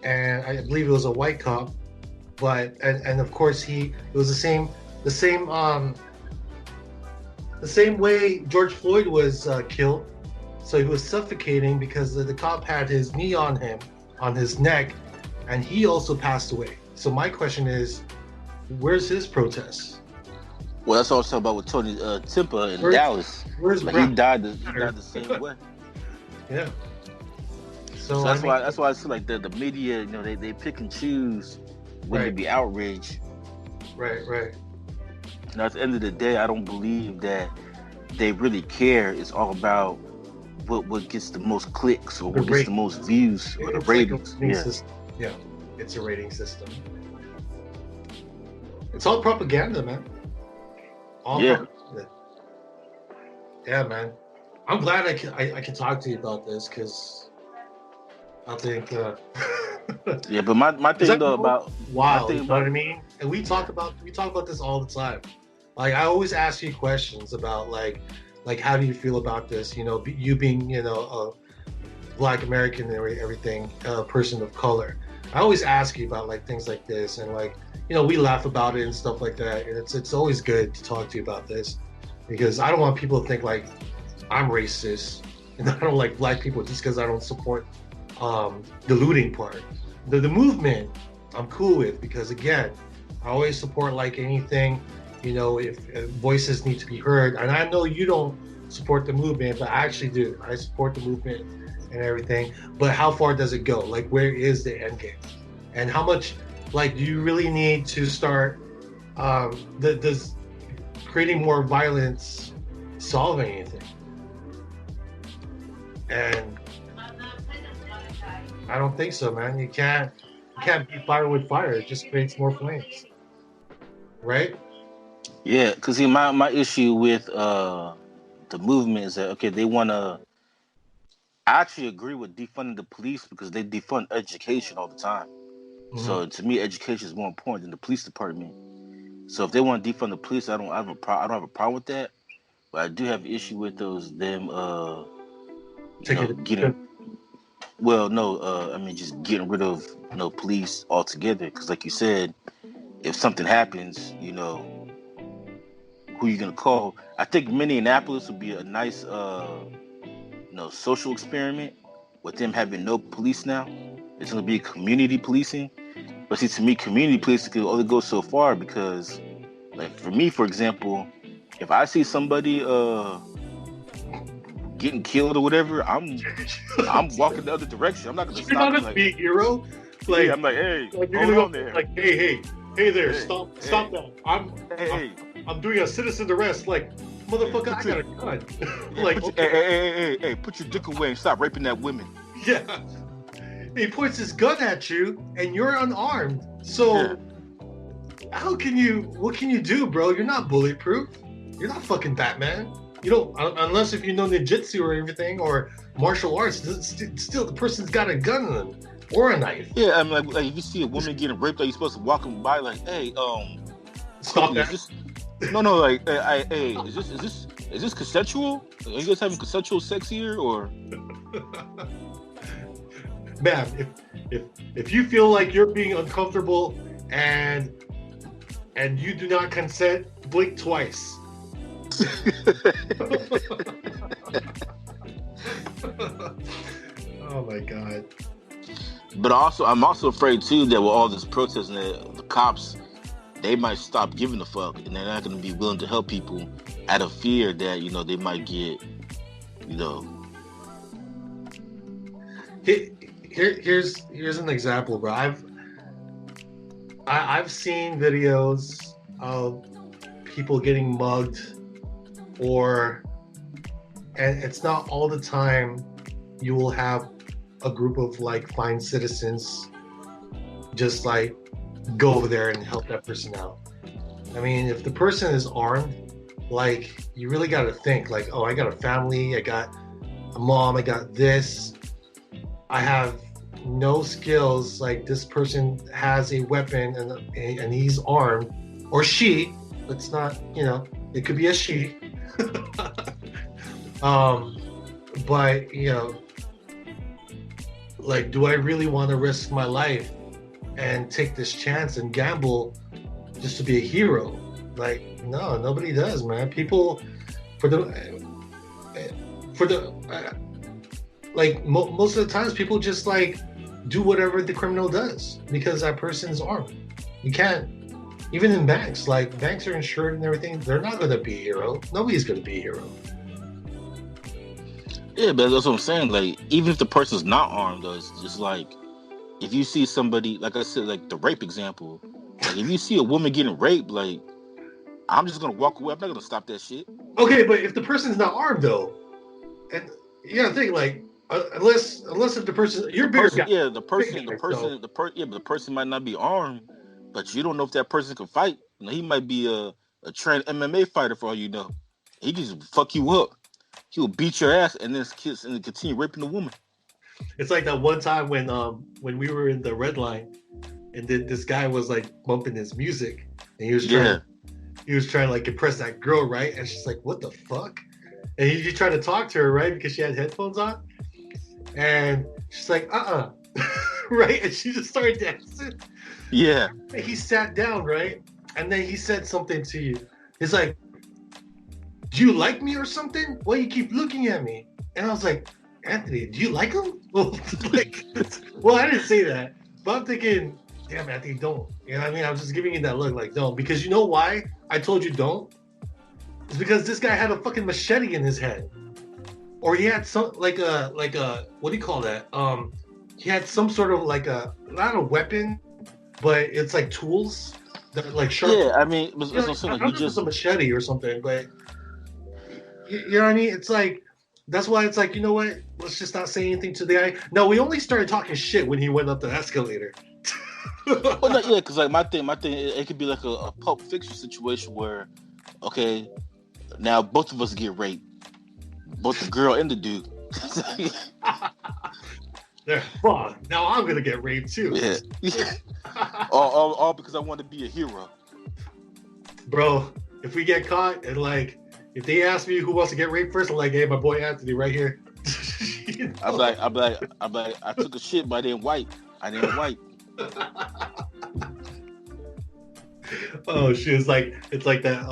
and I believe it was a white cop, but and of course it was the same way George Floyd was killed. So he was suffocating because the cop had his knee on his neck, and he also passed away. So my question is, where's his protest? Well, that's what I was talking about with Tony Timpa in Dallas. Where's like he died the same way. Yeah. So that's why I feel like the media, they pick and choose when to be outraged. Right. At the end of the day, I don't believe that they really care. It's all about what gets the most clicks or what gets the most views or the ratings. Yeah, it's a rating system. It's all propaganda, man. Propaganda. Yeah, man. I'm glad I can talk to you about this, because I think yeah, but my thing though about you know what I mean? And we talk about this all the time. Like, I always ask you questions about like how do you feel about this? You being a Black American and everything, a person of color. I always ask you about like things like this, and like we laugh about it and stuff like that. And it's always good to talk to you about this, because I don't want people to think like I'm racist and I don't like black people just because I don't support the looting part. The movement I'm cool with, because again, I always support like anything. If voices need to be heard, and I know you don't support the movement, but I actually do. I support the movement and everything. But how far does it go? Like, where is the end game? And how much, like, do you really need to start does creating more violence solve anything? And I don't think so, man. You can't beat fire with fire. It just creates more flames, right? Yeah, because my issue with the movement is that, okay, they want to. I actually agree with defunding the police, because they defund education all the time. Mm-hmm. So to me, education is more important than the police department. So if they want to defund the police, I don't have a problem with that. But I do have an issue with them getting. Well, no, just getting rid of police altogether. Because like you said, if something happens, who you gonna call? I think Minneapolis would be a nice, social experiment with them having no police now. It's gonna be community policing. But see, to me, community policing can only go so far, because, like, for me, for example, if I see somebody getting killed or whatever, I'm walking the other direction. I'm not gonna stop. You're not gonna be a hero. Like, I'm like, hey, like, hold on there. Like, hey there, stop that. I'm doing a citizen arrest. Like, motherfucker, I got a gun. Like, hey, put your dick away and stop raping that woman. Yeah. He points his gun at you, and you're unarmed. So, how can you? What can you do, bro? You're not bulletproof. You're not fucking Batman. You don't, unless if you know ninjutsu or everything or martial arts. Still, the person's got a gun on them or a knife. Yeah, I mean, like if you see a woman getting raped, are you supposed to walk them by like, hey, Stop that. No, like, hey, is this consensual? Are you guys having consensual sex here, or? Man, if you feel like you're being uncomfortable and you do not consent, blink twice. Oh my god. But I'm also afraid too that with all this protesting, the cops, they might stop giving a fuck, and they're not going to be willing to help people out of fear that they might get, Here's an example, bro. I've seen videos of people getting mugged, and it's not all the time you will have a group of like fine citizens just like go over there and help that person out. I mean, if the person is armed, like you really got to think like, oh, I got a family, I got a mom, I got this, I have no skills. Like this person has a weapon and he's armed, or she. It's not, it could be a she. But like, do I really want to risk my life and take this chance and gamble just to be a hero? Like, no, nobody does, man. People most of the times people just like do whatever the criminal does because that person is armed. You can't, even in banks, like banks are insured and everything, they're not going to be a hero. Nobody's going to be a hero. Yeah, but that's what I'm saying. Like, even if the person's not armed, though, it's just like, if you see somebody, like I said, like the rape example, like if you see a woman getting raped, like, I'm just going to walk away. I'm not going to stop that shit. Okay, but if the person's not armed, though, and you gotta think, like, unless if the person, you're bigger guy. Yeah, the person might not be armed, but you don't know if that person can fight. He might be a trained MMA fighter for all you know. He can just fuck you up. He will beat your ass and then continue raping the woman. It's like that one time when we were in the red line, and then this guy was like bumping his music, and he was trying to like impress that girl, right? And she's like, "What the fuck?" And he tried to talk to her, right, because she had headphones on, and she's like, right, and she just started dancing. Yeah. And he sat down, right, and then he said something to you. He's like, "Do you like me or something? Why you keep looking at me?" And I was like, "Anthony, do you like him?" Well, I didn't say that, but I'm thinking, damn, Anthony, don't. You know what I mean? I was just giving you that look, like, don't. Because you know why I told you don't? It's because this guy had a fucking machete in his head, or he had some like a what do you call that? He had some sort of like not a weapon, but it's like tools that are like sharp. Yeah, I mean, I don't know if it's a machete or something, but you know what I mean? It's like, that's why it's like, you know what? Let's just not say anything to the guy. No, we only started talking shit when he went up the escalator. Well, no, yeah, because like my thing, it could be like a Pulp Fiction situation where, okay, now both of us get raped, both the girl and the dude. Fuck, now I'm gonna get raped too. Yeah. all because I want to be a hero. Bro, if we get caught and like, if they ask me who wants to get raped first, I'm like, hey, my boy Anthony right here. I'm like, I took a shit, but I didn't wipe. Oh shit! It's like that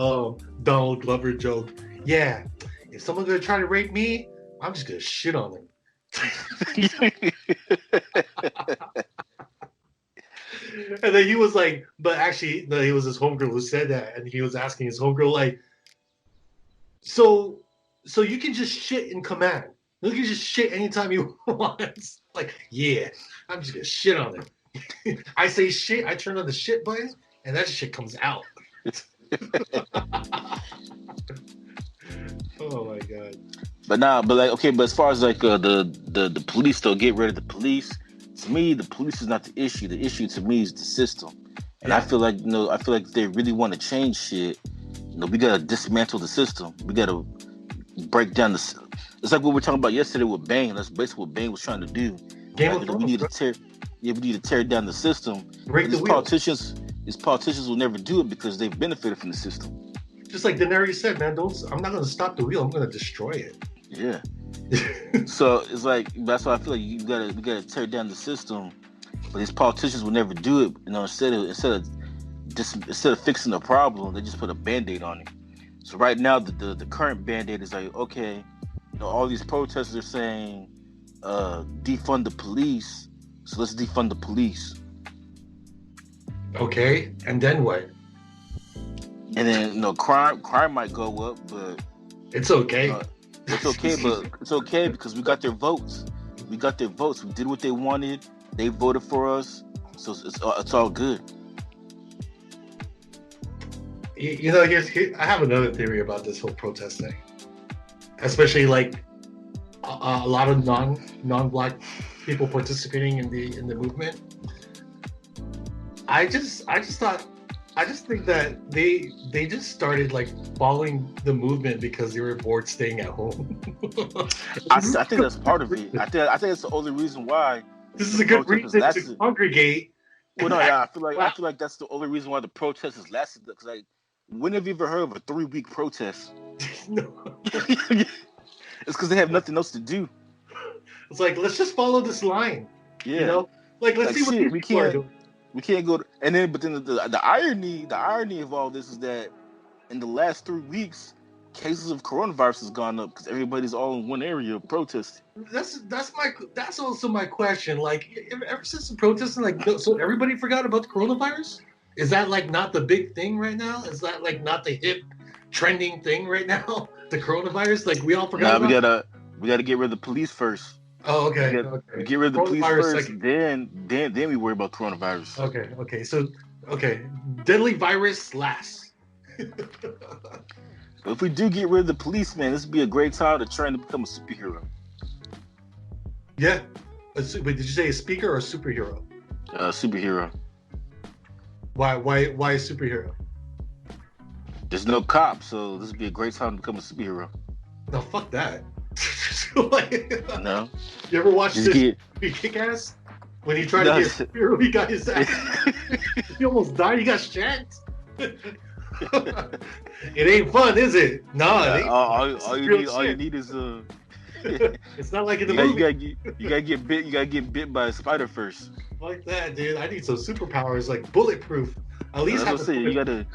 Donald Glover joke. Yeah, if someone's gonna try to rape me, I'm just gonna shit on them. And then he was like, but actually, no, he was his homegirl who said that, and he was asking his homegirl like, so you can just shit in command. You can just shit anytime you want. It's like, yeah, I'm just gonna shit on it. I say shit, I turn on the shit button, and that shit comes out. Oh my god. But as far as like the police, though, get rid of the police. To me, the police is not the issue. The issue to me is the system. And I feel like if they really want to change shit, we gotta dismantle the system. We gotta break down the. It's like what we were talking about yesterday with Bane. That's basically what Bane was trying to do. Game of Thrones. We need to tear. Yeah, we need to tear down the system. Break the wheel. These politicians will never do it because they've benefited from the system. Just like Daenerys said, man, I'm not gonna stop the wheel. I'm gonna destroy it. Yeah. So it's like that's why I feel like we gotta tear down the system. But these politicians will never do it. Instead of fixing the problem, they just put a Band-Aid on it. So right now, the current Band-Aid is like, okay, all these protesters are saying, defund the police. So let's defund the police. Okay, and then what? And then crime might go up, but it's okay. It's okay, but it's okay because we got their votes. We did what they wanted. They voted for us, so it's all good. I have another theory about this whole protest thing, especially like a lot of non-black people participating in the movement. I just think that they just started like following the movement because they were bored staying at home. I think that's part of it. I think that's the only reason why. This is a good reason to congregate. Well, no, yeah, I feel like that's the only reason why the protest has lasted. Because like, when have you ever heard of a 3-week protest? No. It's because they have nothing else to do. It's like, let's just follow this line. Yeah. Let's see what we can't. We can't go. But then the irony of all this is that in the last 3 weeks, cases of coronavirus has gone up because everybody's all in one area protesting. That's also my question. Like, ever since the protesting, like, so everybody forgot about the coronavirus? Is that like not the big thing right now? Is that like not the hip trending thing right now? The coronavirus, like we all forgot. We gotta get rid of the police first. Oh, okay. We get rid of the police first, then we worry about coronavirus. Okay. So, deadly virus last. But if we do get rid of the police, man, this would be a great time to try to become a superhero. Yeah. Wait, did you say a speaker or a superhero? Superhero. Why a superhero? There's no cops, so this would be a great time to become a superhero. No, fuck that. No. You ever watch this Kick-Ass? When he tried to get a superhero, he got his ass. He almost died. He got shanked. It ain't fun, is it? No, it ain't. All you need is It's not like in the movie. You gotta get bit. You gotta get bit by a spider first. Like that, dude. I need some superpowers, like bulletproof. At least you gotta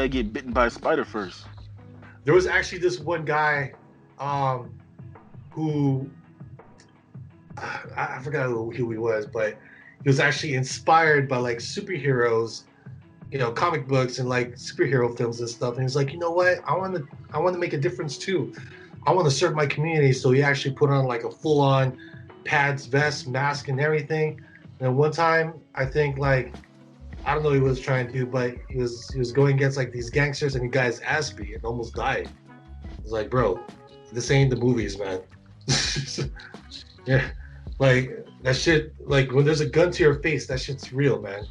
get bitten by a spider first. There was actually this one guy, who I forgot who he was, but he was actually inspired by like superheroes, comic books and like superhero films and stuff. And he's like, you know what? I want to make a difference too. I want to serve my community. So he actually put on like a full-on pads, vest, mask, and everything. And one time, I think like, I don't know what he was trying to do, but he was going against like these gangsters and he got his ass beat and almost died. I was like, bro, this ain't the movies, man. Yeah, like that shit. Like when there's a gun to your face, that shit's real, man.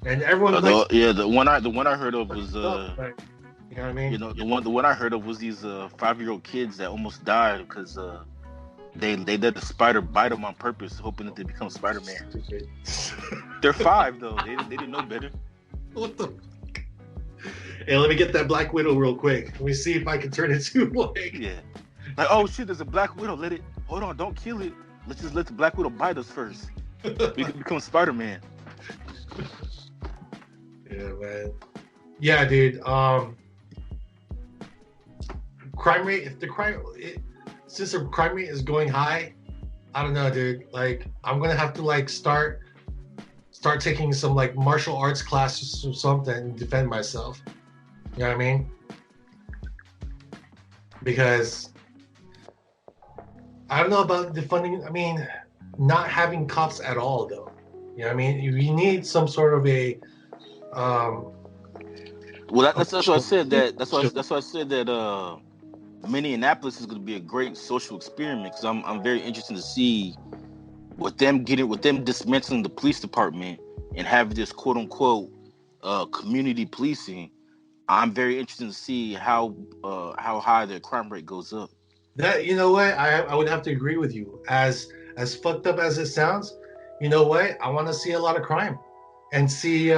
And everyone. The one I heard of was you know what I mean? The one I heard of was these 5-year-old kids that almost died because they let the spider bite them on purpose, hoping that they become Spider-Man. They're 5 though. They didn't know better. What the? Hey, let me get that Black Widow real quick. Let me see if I can turn it to like. Yeah. Like, oh shit, there's a Black Widow. Hold on, don't kill it. Let's just let the Black Widow bite us first. We can become Spider-Man. Yeah, man. Yeah, dude. Crime rate. Since the crime rate is going high, I don't know, dude. Like, I'm gonna have to like start taking some like martial arts classes or something and defend myself. You know what I mean? Because I don't know about defunding. I mean, not having cops at all, though. You know what I mean? You need some sort of a. Well, that's what I said. That's why I said that Minneapolis is going to be a great social experiment because I'm very interested to see with them dismantling the police department and having this quote unquote community policing, I'm very interested to see how high the crime rate goes up. That, you know what, I would have to agree with you. As fucked up as it sounds, you know what? I want to see a lot of crime, and see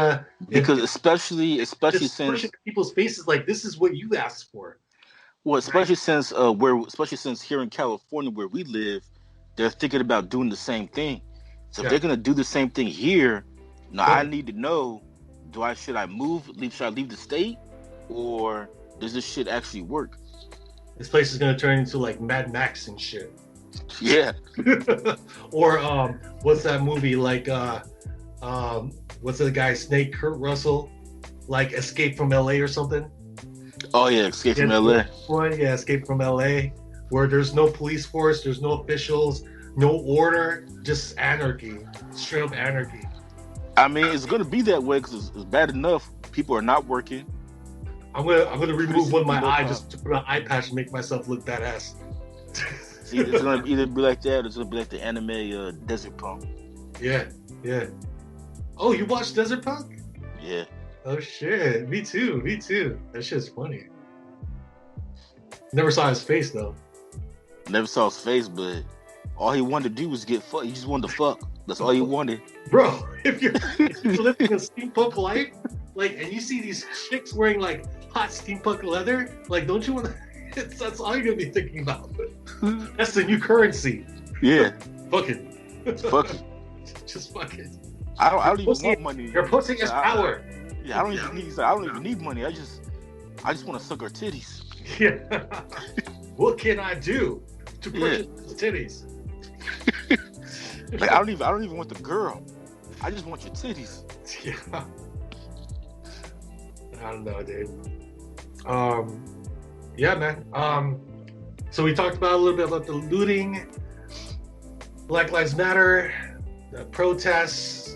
Because if especially just pushing since people's faces like this is what you asked for, well, right? especially since here in California where we live, they're thinking about doing the same thing. So if Yeah. they're gonna do the same thing here, now I Fuck. need to know: should I should I leave the state, or does this shit actually work? This place is gonna turn into like Mad Max and shit. Yeah. Or what's that movie like? What's the guy Snake Kurt Russell, like Escape from L.A. or something? Oh yeah, Escape from LA. One, yeah, Escape from L.A. Where there's no police force, there's no officials, no order, just anarchy, straight up anarchy. I mean, it's gonna be that way because it's bad enough people are not working. I'm gonna remove one of my eye just to put an eye patch and make myself look badass. See, it's gonna either be like that, or it's gonna be like the anime Desert Punk. Yeah, yeah. Oh, you watched Desert Punk? Yeah. Oh shit, me too. That shit's funny. Never saw his face though. Never saw his face, but all he wanted to do was get fucked. He just wanted to fuck. That's all he wanted. Bro, if you're living a steampunk life, like, and you see these chicks wearing like hot steampunk leather, like, don't you want to? That's all you're gonna be thinking about. That's the new currency. Yeah. Fuck it. Fuck it. Just fuck it. I don't even want money. Your pussy is power. I don't even need money. I just want to suck her titties. Yeah. What can I do to purchase those titties? Like, I don't even want the girl. I just want your titties. Yeah. I don't know, dude. Yeah, man. So we talked about a little bit about the looting, Black Lives Matter, the protests,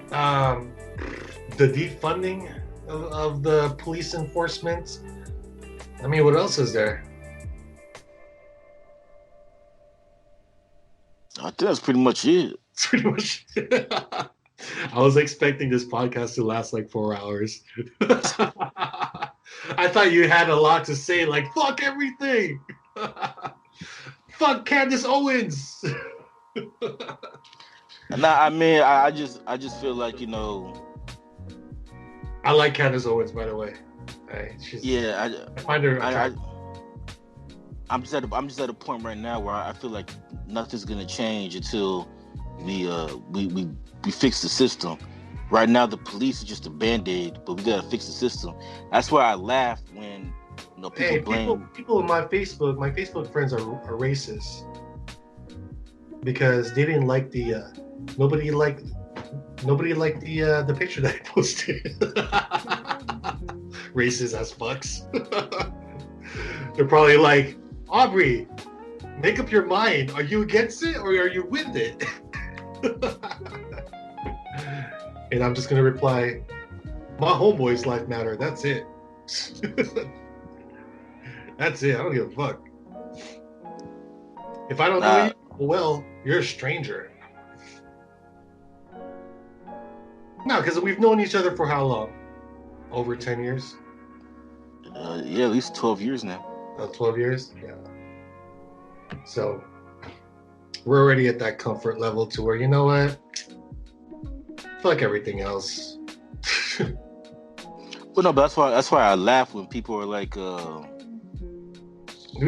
the defunding of the police enforcement. I mean, what else is there? I think that's pretty much it. It's pretty much. I was expecting this podcast to last like 4 hours. I thought you had a lot to say, like fuck everything. Fuck Candace Owens. Nah, I mean, I just feel like, you know. I like Candace Owens, by the way. I find her. I'm just at a point right now where I feel like nothing's gonna change until we fix the system. Right now, the police is just a band-aid, but we gotta fix the system. That's why I laugh when people blame people in my Facebook friends are racist because they didn't like the nobody liked the picture that I posted. Racist as fucks. They're probably like, Aubrey, make up your mind. Are you against it or are you with it? And I'm just gonna reply, my homeboy's life matter. That's it. That's it. I don't give a fuck. If I don't know you, well, you're a stranger. No, because we've known each other for how long? Over 10 years? Yeah, at least 12 years now. 12 years? Yeah. So, we're already at that comfort level to where, you know what? Fuck everything else. Well, no, but that's why I laugh when people are like, we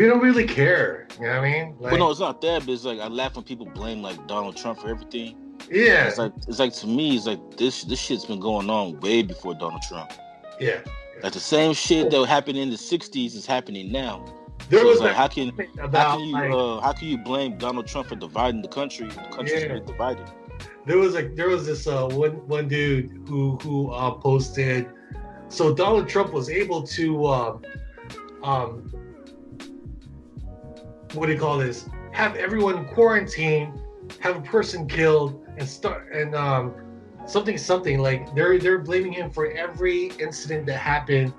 don't really care. You know what I mean? Like, well, no, it's not that, but it's like I laugh when people blame like Donald Trump for everything. Yeah. It's like to me, it's like this shit's been going on way before Donald Trump. Yeah. Like the same shit that happened in the '60s is happening now. There was like, how can you blame Donald Trump for dividing the country when the country's been divided? There was this one dude who posted. So Donald Trump was able to what do you call this? Have everyone quarantined, have a person killed, and something like they're blaming him for every incident that happened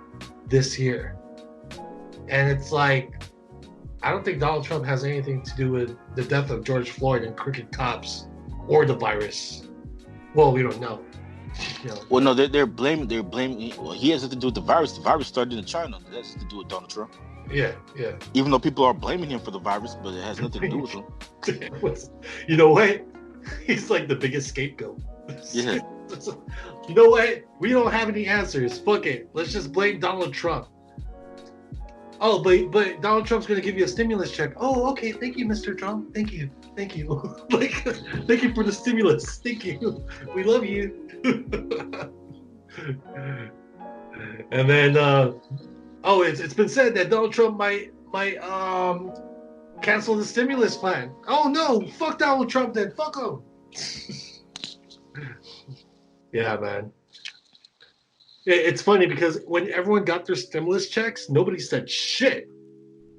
this year. And it's like, I don't think Donald Trump has anything to do with the death of George Floyd and crooked cops or the virus. Well, we don't know. You know, Well, no, they're blaming. They're blaming. Well, he has nothing to do with the virus. The virus started in China. That has to do with Donald Trump. yeah, yeah. Even though people are blaming him for the virus, but it has nothing to do with him. You know what? He's like the biggest scapegoat. Yeah. You know what? We don't have any answers. Fuck it. Let's just blame Donald Trump. Oh, but Donald Trump's gonna give you a stimulus check. Oh, okay. Thank you, Mr. Trump. Thank you. Like, thank you for the stimulus. Thank you. We love you. And then, it's been said that Donald Trump might cancel the stimulus plan. Oh no! Fuck Donald Trump then. Fuck him. Yeah, man. It's funny because when everyone got their stimulus checks, nobody said shit.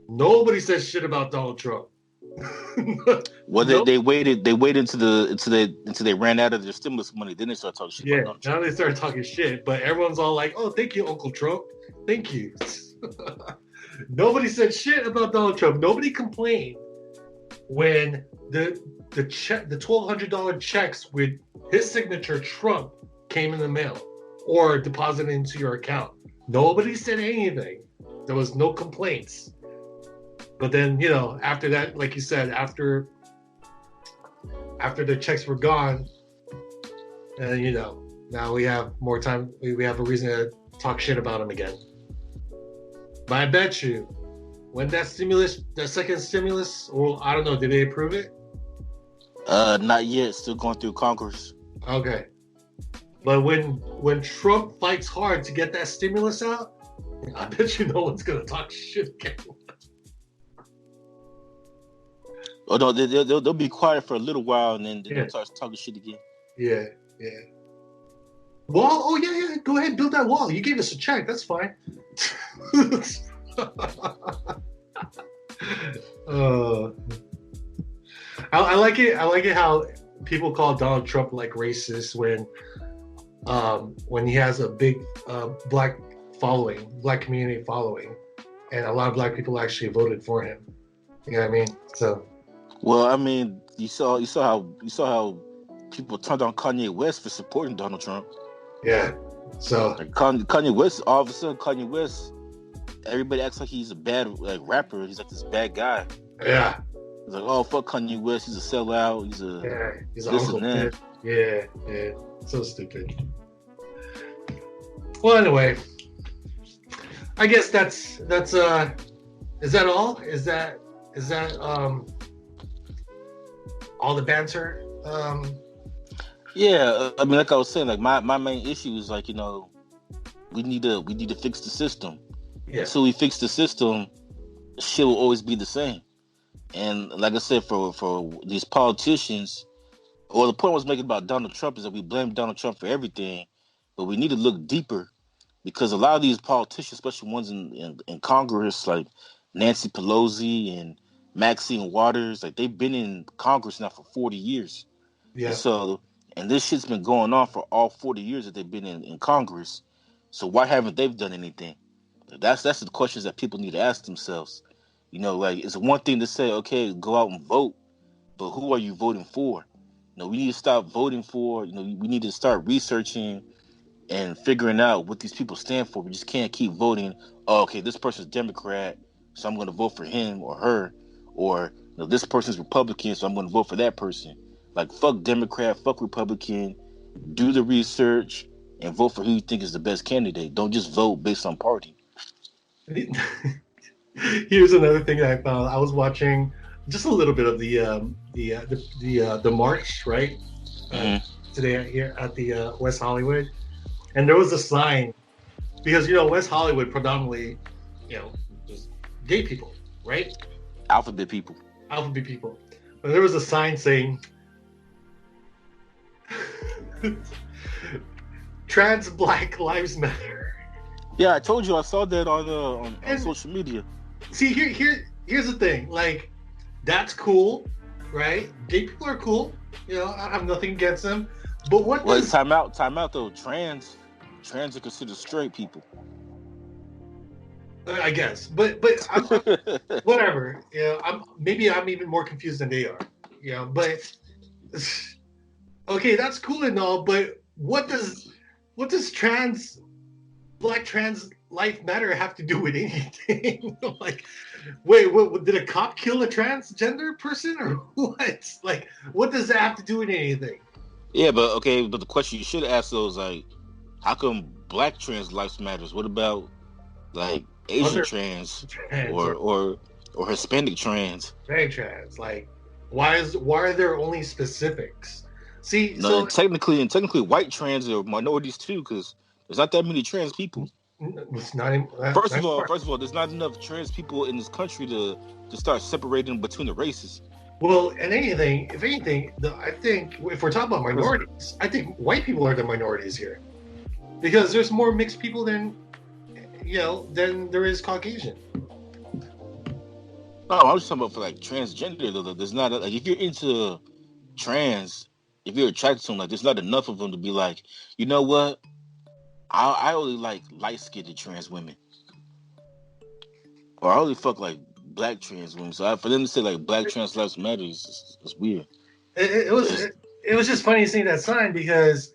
Nobody said shit about Donald Trump. Well, they waited until they ran out of their stimulus money. Then they started talking shit. Yeah, now they started talking shit. But everyone's all like, "Oh, thank you, Uncle Trump. Thank you." Nobody said shit about Donald Trump. Nobody complained when the $1,200 checks with his signature, Trump, came in the mail or deposited into your account. Nobody said anything. There was no complaints. But then, after that, like you said, after the checks were gone, and now we have more time. We have a reason to talk shit about him again. But I bet you, when that second stimulus, or I don't know, did they approve it? Not yet. Still going through Congress. Okay. But when Trump fights hard to get that stimulus out, I bet you no one's gonna talk shit again. Oh no, they'll be quiet for a little while and then they'll start talking shit again. Yeah. Wall? Oh yeah. Go ahead, build that wall. You gave us a check. That's fine. I like it. I like it how people call Donald Trump like racist when he has a big black community following, and a lot of black people actually voted for him. You know what I mean? So. Well, I mean, you saw how people turned on Kanye West for supporting Donald Trump. Yeah. So like Kanye West, all of a sudden, Kanye West, everybody acts like he's a bad rapper. He's like this bad guy. Yeah. It's like, oh fuck Kanye West, he's a sellout. He's an uncle. Yeah. So stupid. Well, anyway, I guess that's is that all? Is that all the banter? Yeah, I mean, like I was saying, like my main issue is like, we need to fix the system. Yeah. So we fix the system, shit will always be the same. And like I said, for these politicians, or the point I was making about Donald Trump is that we blame Donald Trump for everything, but we need to look deeper because a lot of these politicians, especially ones in Congress, like Nancy Pelosi and Maxine Waters, like they've been in Congress now for 40 years. Yeah. And this shit's been going on for all 40 years that they've been in Congress. So why haven't they done anything? That's the questions that people need to ask themselves. Like it's one thing to say, okay, go out and vote, but who are you voting for? We need to stop voting for, we need to start researching and figuring out what these people stand for. We just can't keep voting, oh, okay, this person's Democrat, so I'm going to vote for him or her. Or this person's Republican, so I'm going to vote for that person. Like, fuck Democrat, fuck Republican. Do the research and vote for who you think is the best candidate. Don't just vote based on party. Here's another thing that I found. I was watching just a little bit of the march, right? Today here at the West Hollywood, and there was a sign because West Hollywood predominantly, just gay people, right? Alphabet people. But there was a sign saying trans Black Lives Matter. Yeah, I told you I saw that on social media. See, here's the thing. Like, that's cool, right? Gay people are cool. I have nothing against them. But what? Well, time out though. Trans are considered straight people. I guess, but whatever. I'm even more confused than they are. But Okay, that's cool and all, but what does black trans life matter have to do with anything? Like, wait, what, did a cop kill a transgender person or what? Like, what does that have to do with anything? Yeah, but okay, but the question you should ask those like, how come black trans lives matters? What about like Asian Other trans trans or or Hispanic trans? drag trans, like, why are there only specifics? See, No, so and technically, white trans are minorities too, because there's not that many trans people. it's not, First not of all, first of all, there's not enough trans people in this country to start separating between the races. well, and anything, if anything, I think if we're talking about 'Cause- minorities, I think white people are the minorities here because there's more mixed people than there is Caucasian. No, I'm just talking about for like transgender. Though, there's not like if you're into trans, if you're attracted to them, like there's not enough of them to be like, you know what? I only like light skinned trans women, or I only fuck like black trans women. So for them to say like black trans lives matter is weird. It was It's, it was just funny seeing that sign because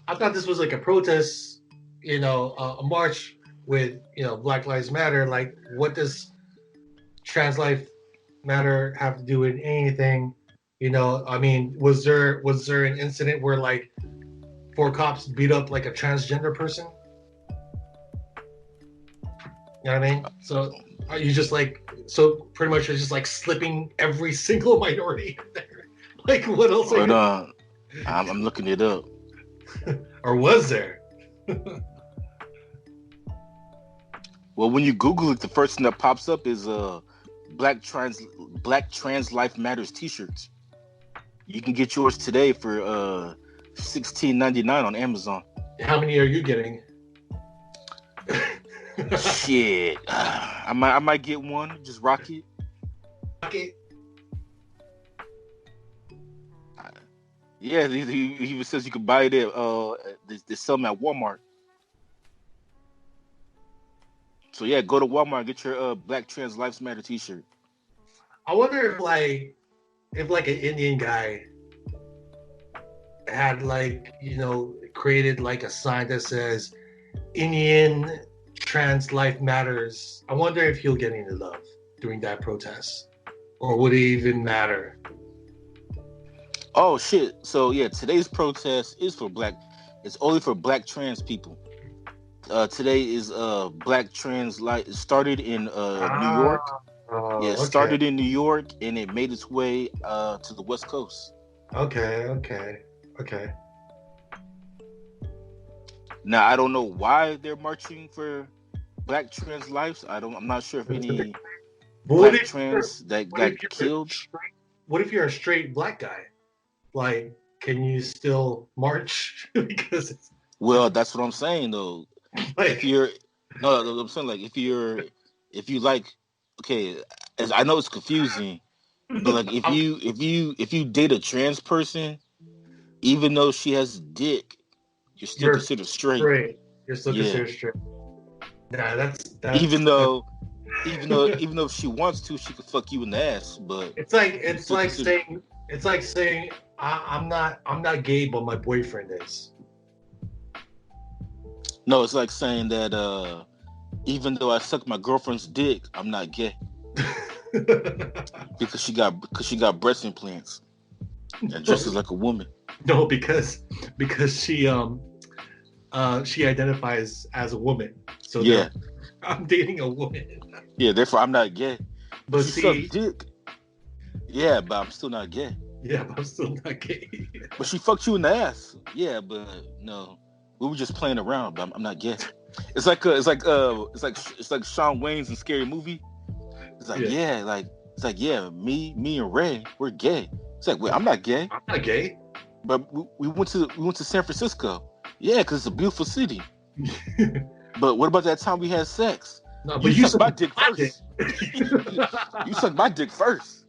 I thought this was like a protest, a march with Black Lives Matter. Like, what does trans life matter have to do with anything? I mean, was there an incident where like four cops beat up like a transgender person? You know what I mean? So are you just like pretty much you're just like slipping every single minority in there? Like, what else are but you? I'm looking it up. Or was there? Well, when you Google it, the first thing that pops up is black trans life matters T-shirts. You can get yours today for $16.99 on Amazon. How many are you getting? Shit, I might get one. Just rock it. Okay. Yeah, he says you can buy it at they sell them at Walmart. So yeah, go to Walmart and get your Black Trans Lives Matter T-shirt. I wonder if an Indian guy had created like a sign that says Indian trans life matters. I wonder if he'll get any love during that protest, or would it even matter? Oh shit! So yeah, today's protest is for black. It's only for black trans people. Today is Black Trans Life. It started in New York. Yeah, it Okay, started in New York and it made its way to the West Coast. okay. Now I don't know why they're marching for Black trans lives. I'm not sure if any But what black if trans that what if got you're killed. what if you're a straight black guy? Like, can you still march? Because it's Well, that's what I'm saying though. If like, you're no, I'm saying like if you like, okay, as I know it's confusing, but like I'm if you date a trans person, even though she has dick, you're still you're considered straight. straight. You're still Yeah. considered straight. Nah, that's Even though even though if she wants to, she could fuck you in the ass, but it's like you it's still like consider saying I'm not gay, but my boyfriend is. no, it's like saying that even though I suck my girlfriend's dick, I'm not gay because she got breast implants and dresses like a woman. No, because she identifies as a woman. So Yeah. I'm dating a woman. Yeah, therefore I'm not gay. But She see, sucked dick. Yeah, but I'm still not gay. yeah, but I'm still not gay. But she fucked you in the ass. Yeah, but no, we were just playing around. But I'm not gay. It's like Shawn Wayne's in Scary Movie. It's like yeah, me and Ray, we're gay. It's like wait, I'm not gay. I'm not gay. But we went to San Francisco. Yeah, because it's a beautiful city. But what about that time we had sex? No, You but sucked my dick first. You sucked my dick first.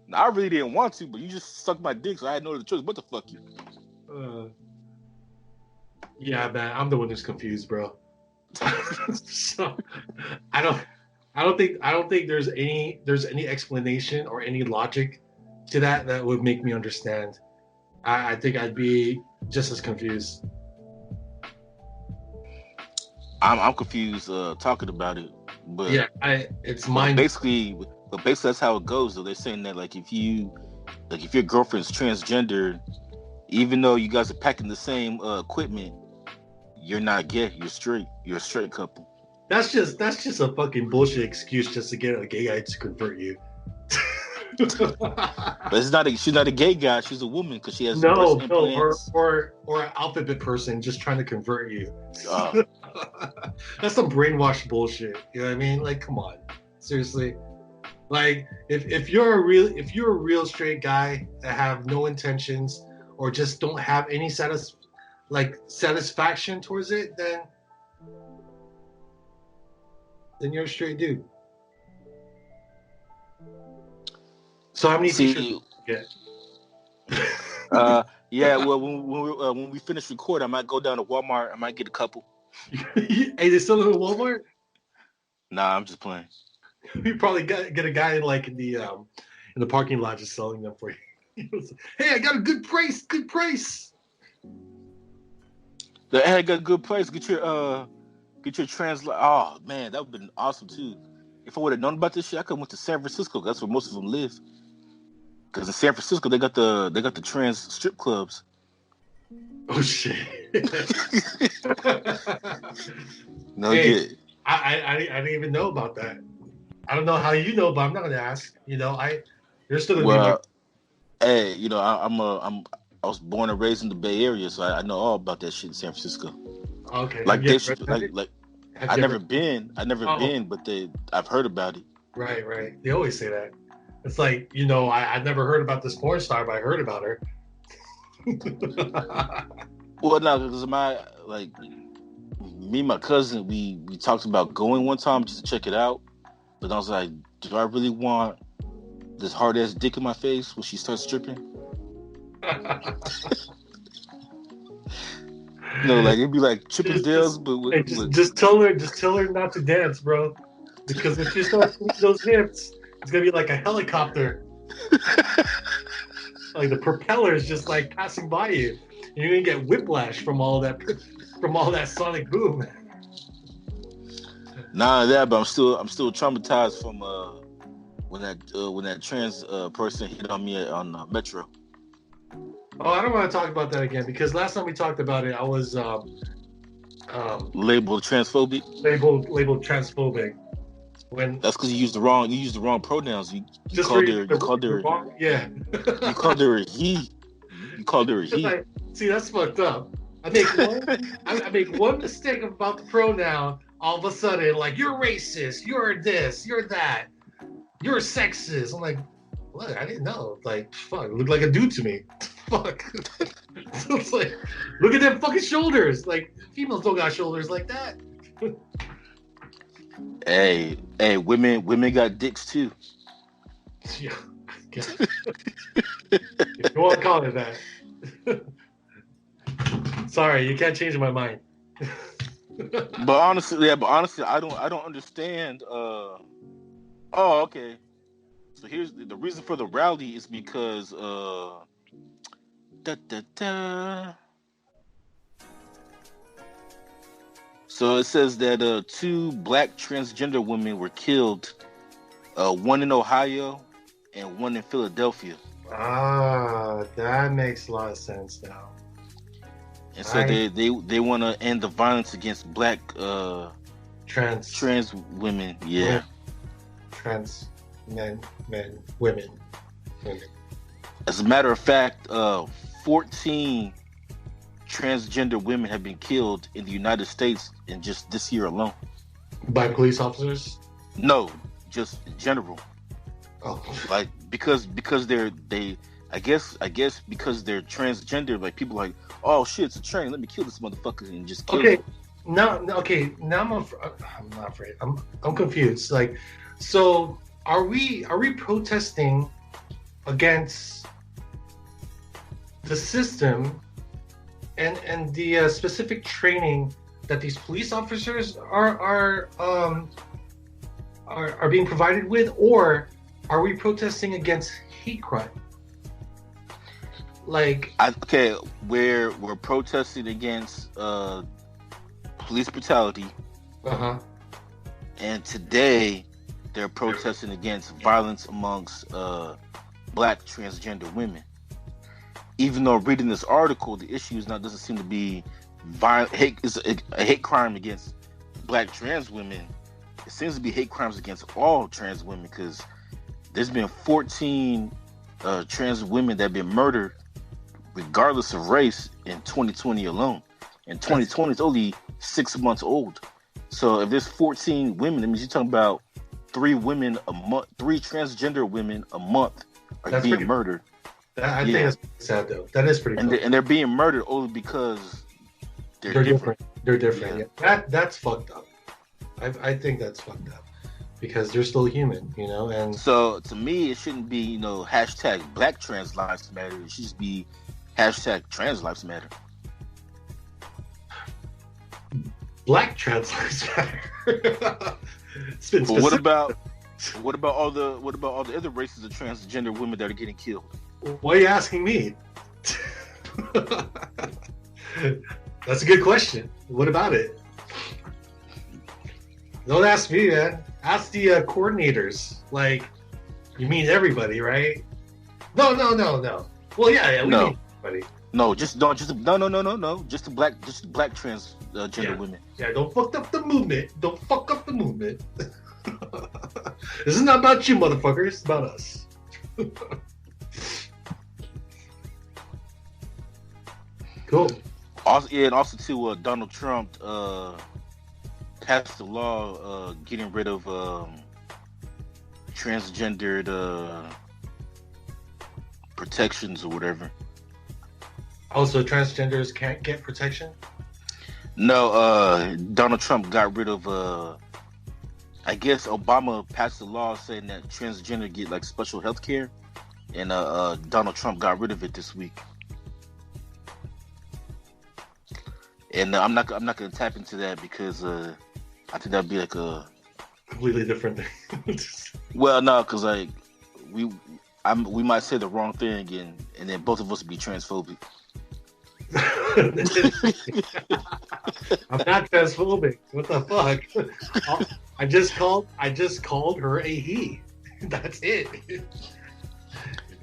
Now, I really didn't want to, but you just sucked my dick, so I had no other choice but to fuck you. Yeah, man, I'm the one who's confused, bro. So I don't think there's any explanation or any logic to that would make me understand. I think I'd be just as confused. I'm confused talking about it, but Yeah, it's mine. Basically that's how it goes. Though they're saying that if your girlfriend's transgender, even though you guys are packing the same equipment, you're not gay. You're straight. You're a straight couple. That's just a fucking bullshit excuse just to get a gay guy to convert you. But she's not a gay guy. She's a woman because she has breast implants. or an alphabet person just trying to convert you. That's some brainwashed bullshit. You know what I mean? Like, come on, seriously. Like, if you're a real straight guy that have no intentions or just don't have any satisfaction towards it, then you're a straight dude. So how many t-shirts you get? Yeah. Well, when we finish recording, I might go down to Walmart. I might get a couple. Hey, they still in Walmart? Nah, I'm just playing. You probably get a guy in the parking lot just selling them for you. Hey, I got a good price. Good price. Hey, I got a good price. Get your translate. Oh man, that would have been awesome too. If I would have known about this shit, I could have went to San Francisco. That's where most of them live. Because in San Francisco, they got the trans strip clubs. Oh shit! No, hey, I didn't even know about that. I don't know how you know, but I'm not gonna ask. You know, you're still gonna be my... Hey, you know, I was born and raised in the Bay Area, so I know all about that shit in San Francisco. Okay. Like I've never been, but I've heard about it. Right. They always say that. It's like, you know, I never heard about this porn star, but I heard about her. Well, no, because me and my cousin, we talked about going one time just to check it out, but I was like, do I really want this hard ass dick in my face when she starts stripping? No, like it'd be like Chippendales, but just tell her not to dance, bro. Because if she starts moving those hips, it's gonna be like a helicopter. Like the propellers just like passing by you. And you're gonna get whiplash from all that sonic boom. Nah, that, but I'm still traumatized from when that trans person hit on me on Metro. Oh, I don't want to talk about that again because last time we talked about it, I was labeled transphobic. Labeled transphobic. When that's because you used the wrong pronouns. You called her yeah. You called her a he. You called her a he. See, that's fucked up. I make one mistake about the pronoun. All of a sudden, like, you're racist, you're this, you're that, you're sexist. I'm like, what? I didn't know. Like, fuck, it looked like a dude to me. Fuck. So it's like, look at them fucking shoulders. Like, females don't got shoulders like that. Hey, women got dicks too. Yeah. If you want to call it that. Sorry, you can't change my mind. But honestly, I don't understand. Oh, okay. So here's the reason for the rally is because So it says that 2 black transgender women were killed, one in Ohio and one in Philadelphia. Ah, that makes a lot of sense now. And so they want to end the violence against black trans women. Yeah. Trans men, women. As a matter of fact, 14 transgender women have been killed in the United States in just this year alone. By police officers? No, just in general. Oh. Like because I guess because they're transgender, like people are like, oh shit, it's a train, let me kill this motherfucker and just kill him. Now I'm not afraid. I'm confused. Like, so are we protesting against the system and the specific training that these police officers are being provided with, or are we protesting against hate crime? Like, we're protesting against police brutality, and today they're protesting against violence amongst black transgender women. Even though reading this article, the issue doesn't seem to be violent. It's a hate crime against black trans women. It seems to be hate crimes against all trans women, because there's been 14 trans women that have been murdered regardless of race in 2020 alone. And 2020 is only 6 months old. So if there's 14 women, that means you're talking about 3 women a month, 3 transgender women a month are being murdered. I think that's sad, though. That is pretty. And they're being murdered only because they're different. They're different. Yeah. That's fucked up. I think that's fucked up, because they're still human, And so to me, it shouldn't be hashtag Black Trans Lives Matter. It should just be hashtag Trans Lives Matter. Black Trans Lives Matter. But what about all the other races of transgender women that are getting killed? Why are you asking me? That's a good question. What about it? Don't ask me, man. Ask the coordinators. Like, you mean everybody, right? No. Well, yeah, we mean everybody. No, just the black transgender women. Yeah, don't fuck up the movement. This is not about you, motherfuckers. It's about us. Cool. Also, and also too, Donald Trump passed a law getting rid of transgendered protections or whatever. Also, transgenders can't get protection? No, Donald Trump got rid of. I guess Obama passed a law saying that transgender get like special health care, and Donald Trump got rid of it this week. And I'm not gonna tap into that because I think that'd be like a completely different thing. Well, no, because like we might say the wrong thing and then both of us would be transphobic. I'm not transphobic. What the fuck? I just called her a he. That's it. It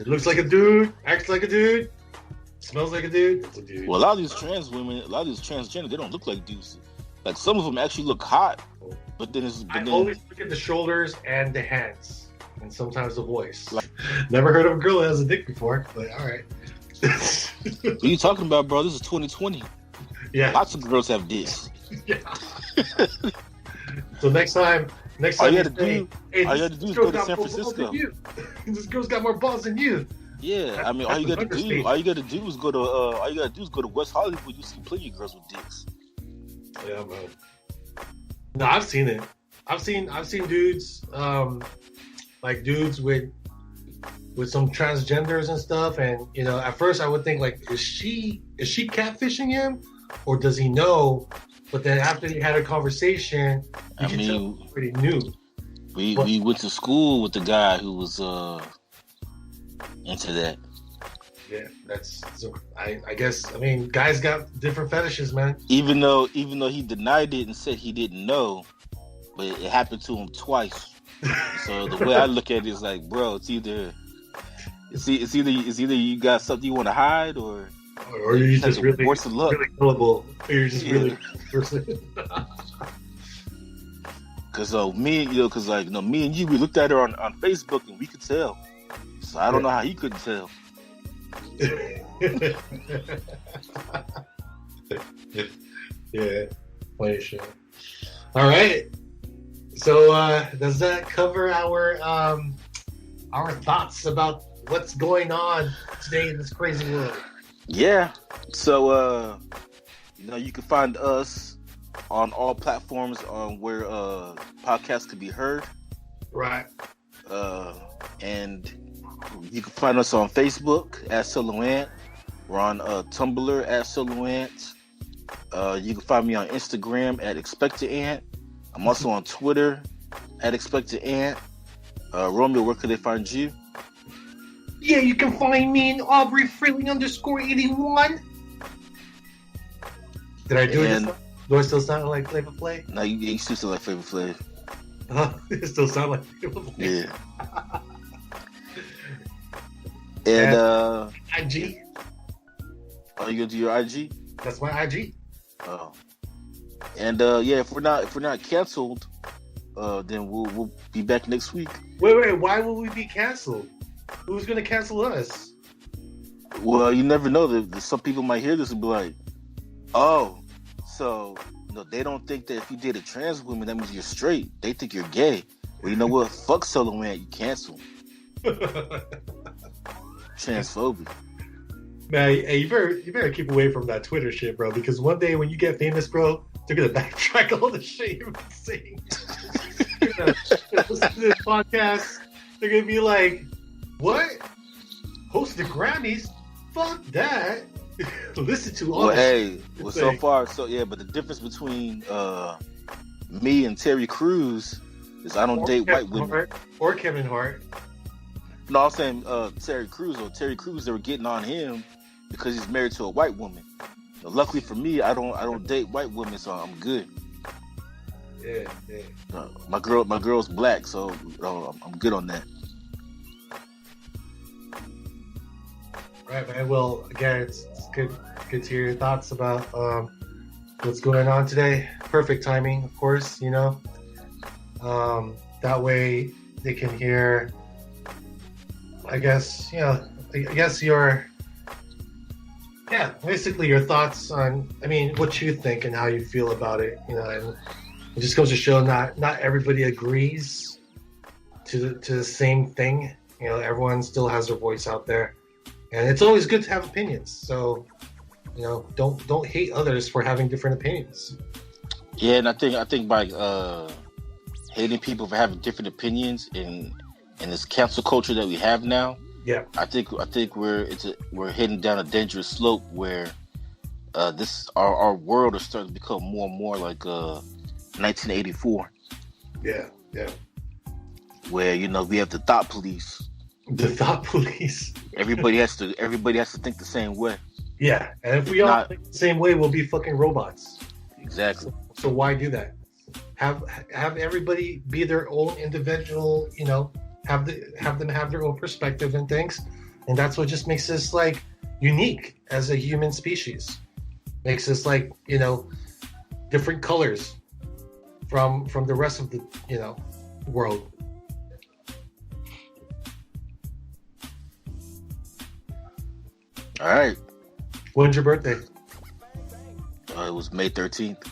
looks like a dude, acts like a dude, smells like a dude. It's a dude. Well, a lot of these trans women, a lot of these transgender, they don't look like dudes. Like some of them actually look hot, but then I always look at the shoulders and the hands, and sometimes the voice. Like, never heard of a girl that has a dick before, but all right. What are you talking about, bro? This is 2020. Yeah, lots of girls have dicks. Yeah. So next time all you you gotta do is go to San Francisco. This girl's got more balls than you. Yeah, I mean, all you gotta do is go to West Hollywood. You see plenty of girls with dicks. Yeah, man. No, I've seen it. I've seen dudes, like dudes with some transgenders and stuff, and at first I would think like, is she catfishing him, or does he know? But then after he had a conversation, you can tell he already knew. We went to school with the guy who was into that. Yeah, I guess. I mean, guys got different fetishes, man. Even though he denied it and said he didn't know, but it happened to him twice. So the way I look at it is like, bro, it's either you got something you want to hide, or you're just really gullible. Or you're just really person. Cause me and you, we looked at her on Facebook and we could tell. So I don't know how he couldn't tell. Yeah, funny shit. All right. So does that cover our thoughts about what's going on today in this crazy world? Yeah. So you can find us on all platforms on where podcasts could be heard. Right. And you can find us on Facebook at Soloant. We're on Tumblr at Soloant. You can find me on Instagram at ExpectedAnt. I'm also on Twitter at ExpectedAnt. Romeo, where could they find you? Yeah, you can find me in Aubrey Freeling _81. Did I do it? Do I still sound like Flavor Flav? No, you still sound like Flavor Flav. It still sound like Flavor Flav. Yeah. And IG. Oh, you gonna do your IG? That's my IG. Oh. And yeah, if we're not canceled, then we'll be back next week. Wait, why will we be canceled? Who's gonna cancel us? Well, you never know. That some people might hear this and be like, "Oh, so they don't think that if you date a trans woman, that means you're straight. They think you're gay." Well, you know what? Fuck Solo Man, you cancel. Transphobic. Man, hey, you better keep away from that Twitter shit, bro. Because one day when you get famous, bro, they're gonna backtrack all the shit you've been saying. They're gonna listen to this podcast. They're gonna be like, "What? Host the Grammys? Fuck that." Listen to all. Well, hey, well, so far, but the difference between me and Terry Crews is I don't date white women. Or Kevin Hart. No, I'm saying Terry Crews. Or Terry Crews, they were getting on him because he's married to a white woman. Luckily for me, I don't date white women, so I'm good. Yeah. My girl's black, so I'm good on that. Right, man. Well, again, it's good to hear your thoughts about what's going on today. Perfect timing, of course. That way they can hear. I guess basically your thoughts on, what you think and how you feel about it, and it just goes to show not everybody agrees to the same thing. Everyone still has their voice out there, and it's always good to have opinions. So, don't hate others for having different opinions. Yeah, and I think by hating people for having different opinions in this cancel culture that we have now, yeah, I think we're heading down a dangerous slope where our world is starting to become more and more like 1984. Yeah. Where we have the thought police. The thought police. Everybody has to think the same way. Yeah, and if we all think the same way, we'll be fucking robots. Exactly. So why do that? Have everybody be their own individual. Have them have their own perspective and things, and that's what just makes us unique as a human species. Makes us different colors from the rest of the world. All right. When's your birthday? It was May 13th.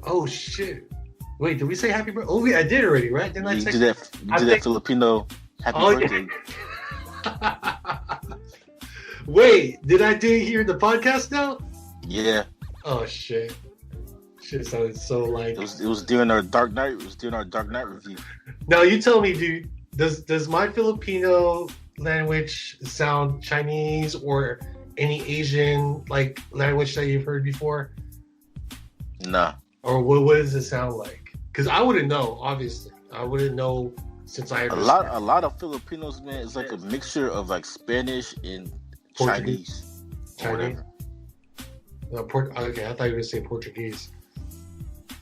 Oh shit! Wait, did we say happy birthday? Oh, yeah, I did already, right? Didn't I say that Filipino happy birthday? Yeah. Wait, did I do it here in the podcast now? Yeah. Oh shit! Shit sounded so like. It was during our Dark Knight. It was during our Dark Knight review. Now you tell me, dude. Does my Filipino language sound Chinese or any Asian language that you've heard before? Nah. Or what does it sound like? Because I wouldn't know. Obviously, I wouldn't know since I a lot of Filipinos, man, is like a mixture of Spanish and Portuguese. Chinese. Okay, I thought you were gonna say Portuguese.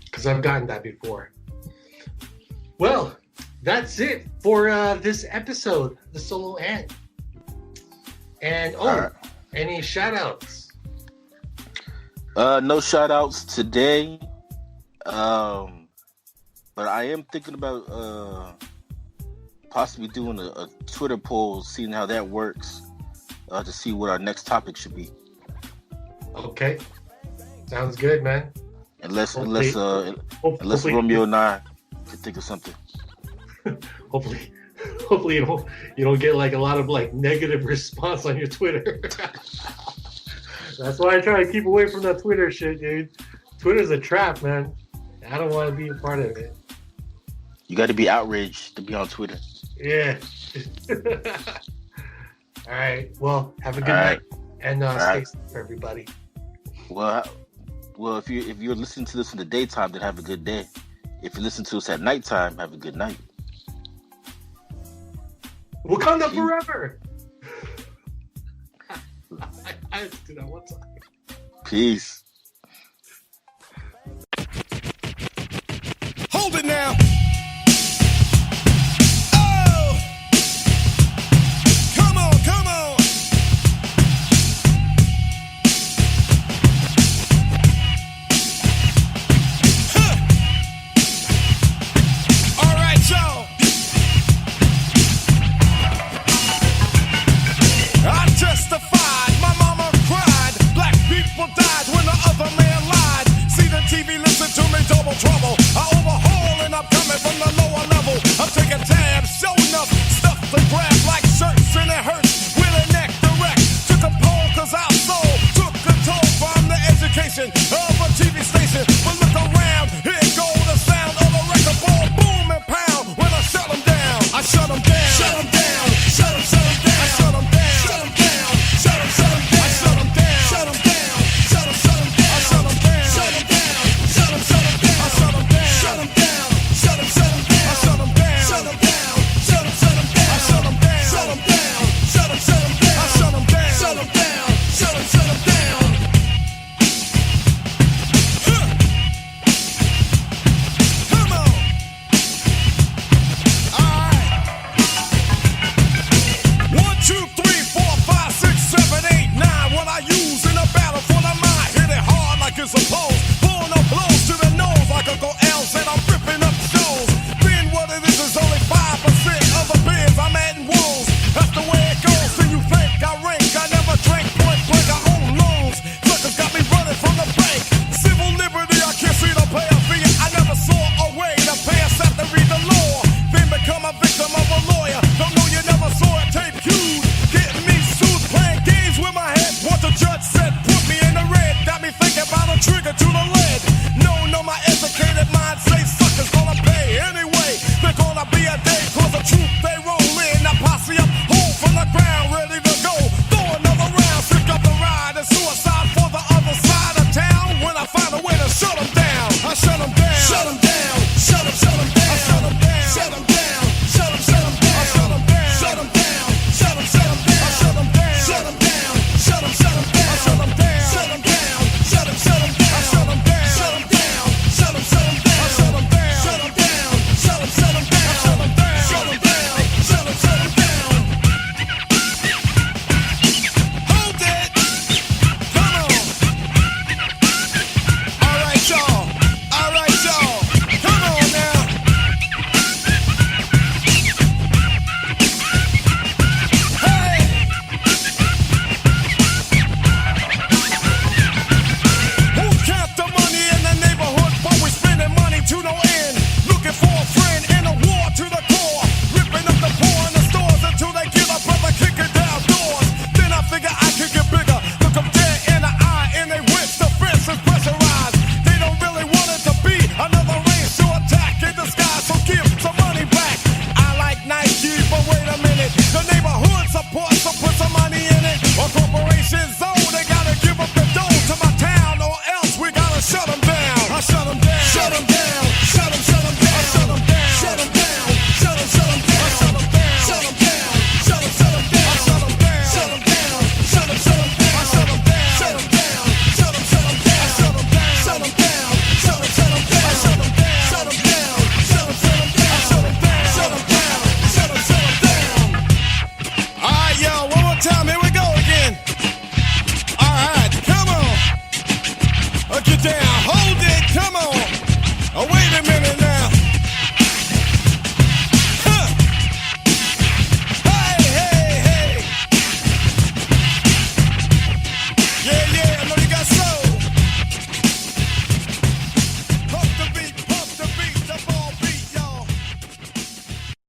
Because I've gotten that before. Well, that's it for this episode, the Solo Ant. And any shout outs? No shout outs today. But I am thinking about possibly doing a Twitter poll, seeing how that works, to see what our next topic should be. Okay. Sounds good, man. Unless Romeo and I can think of something. Hopefully you don't get a lot of negative response on your Twitter. That's why I try to keep away from that Twitter shit, dude. Twitter's a trap, man. I don't want to be a part of it. You got to be outraged to be on Twitter. Yeah. All right. Well, have a good night, and stay safe, everybody. Well, if you're listening to this in the daytime, then have a good day. If you listen to us at nighttime, have a good night. Wakanda forever. I have to do that one time. Peace. Hold it now. Oh, come on, come on. Huh. All right, y'all. I testified, my mama cried. Black people died when the other man lied. See the TV, listen to me, double trouble. I overhaul and I'm coming from the lower level. I'm taking tabs, show enough stuff to grab like shirts and it hurts with a neck direct. Took a poll cause our soul took control from the education.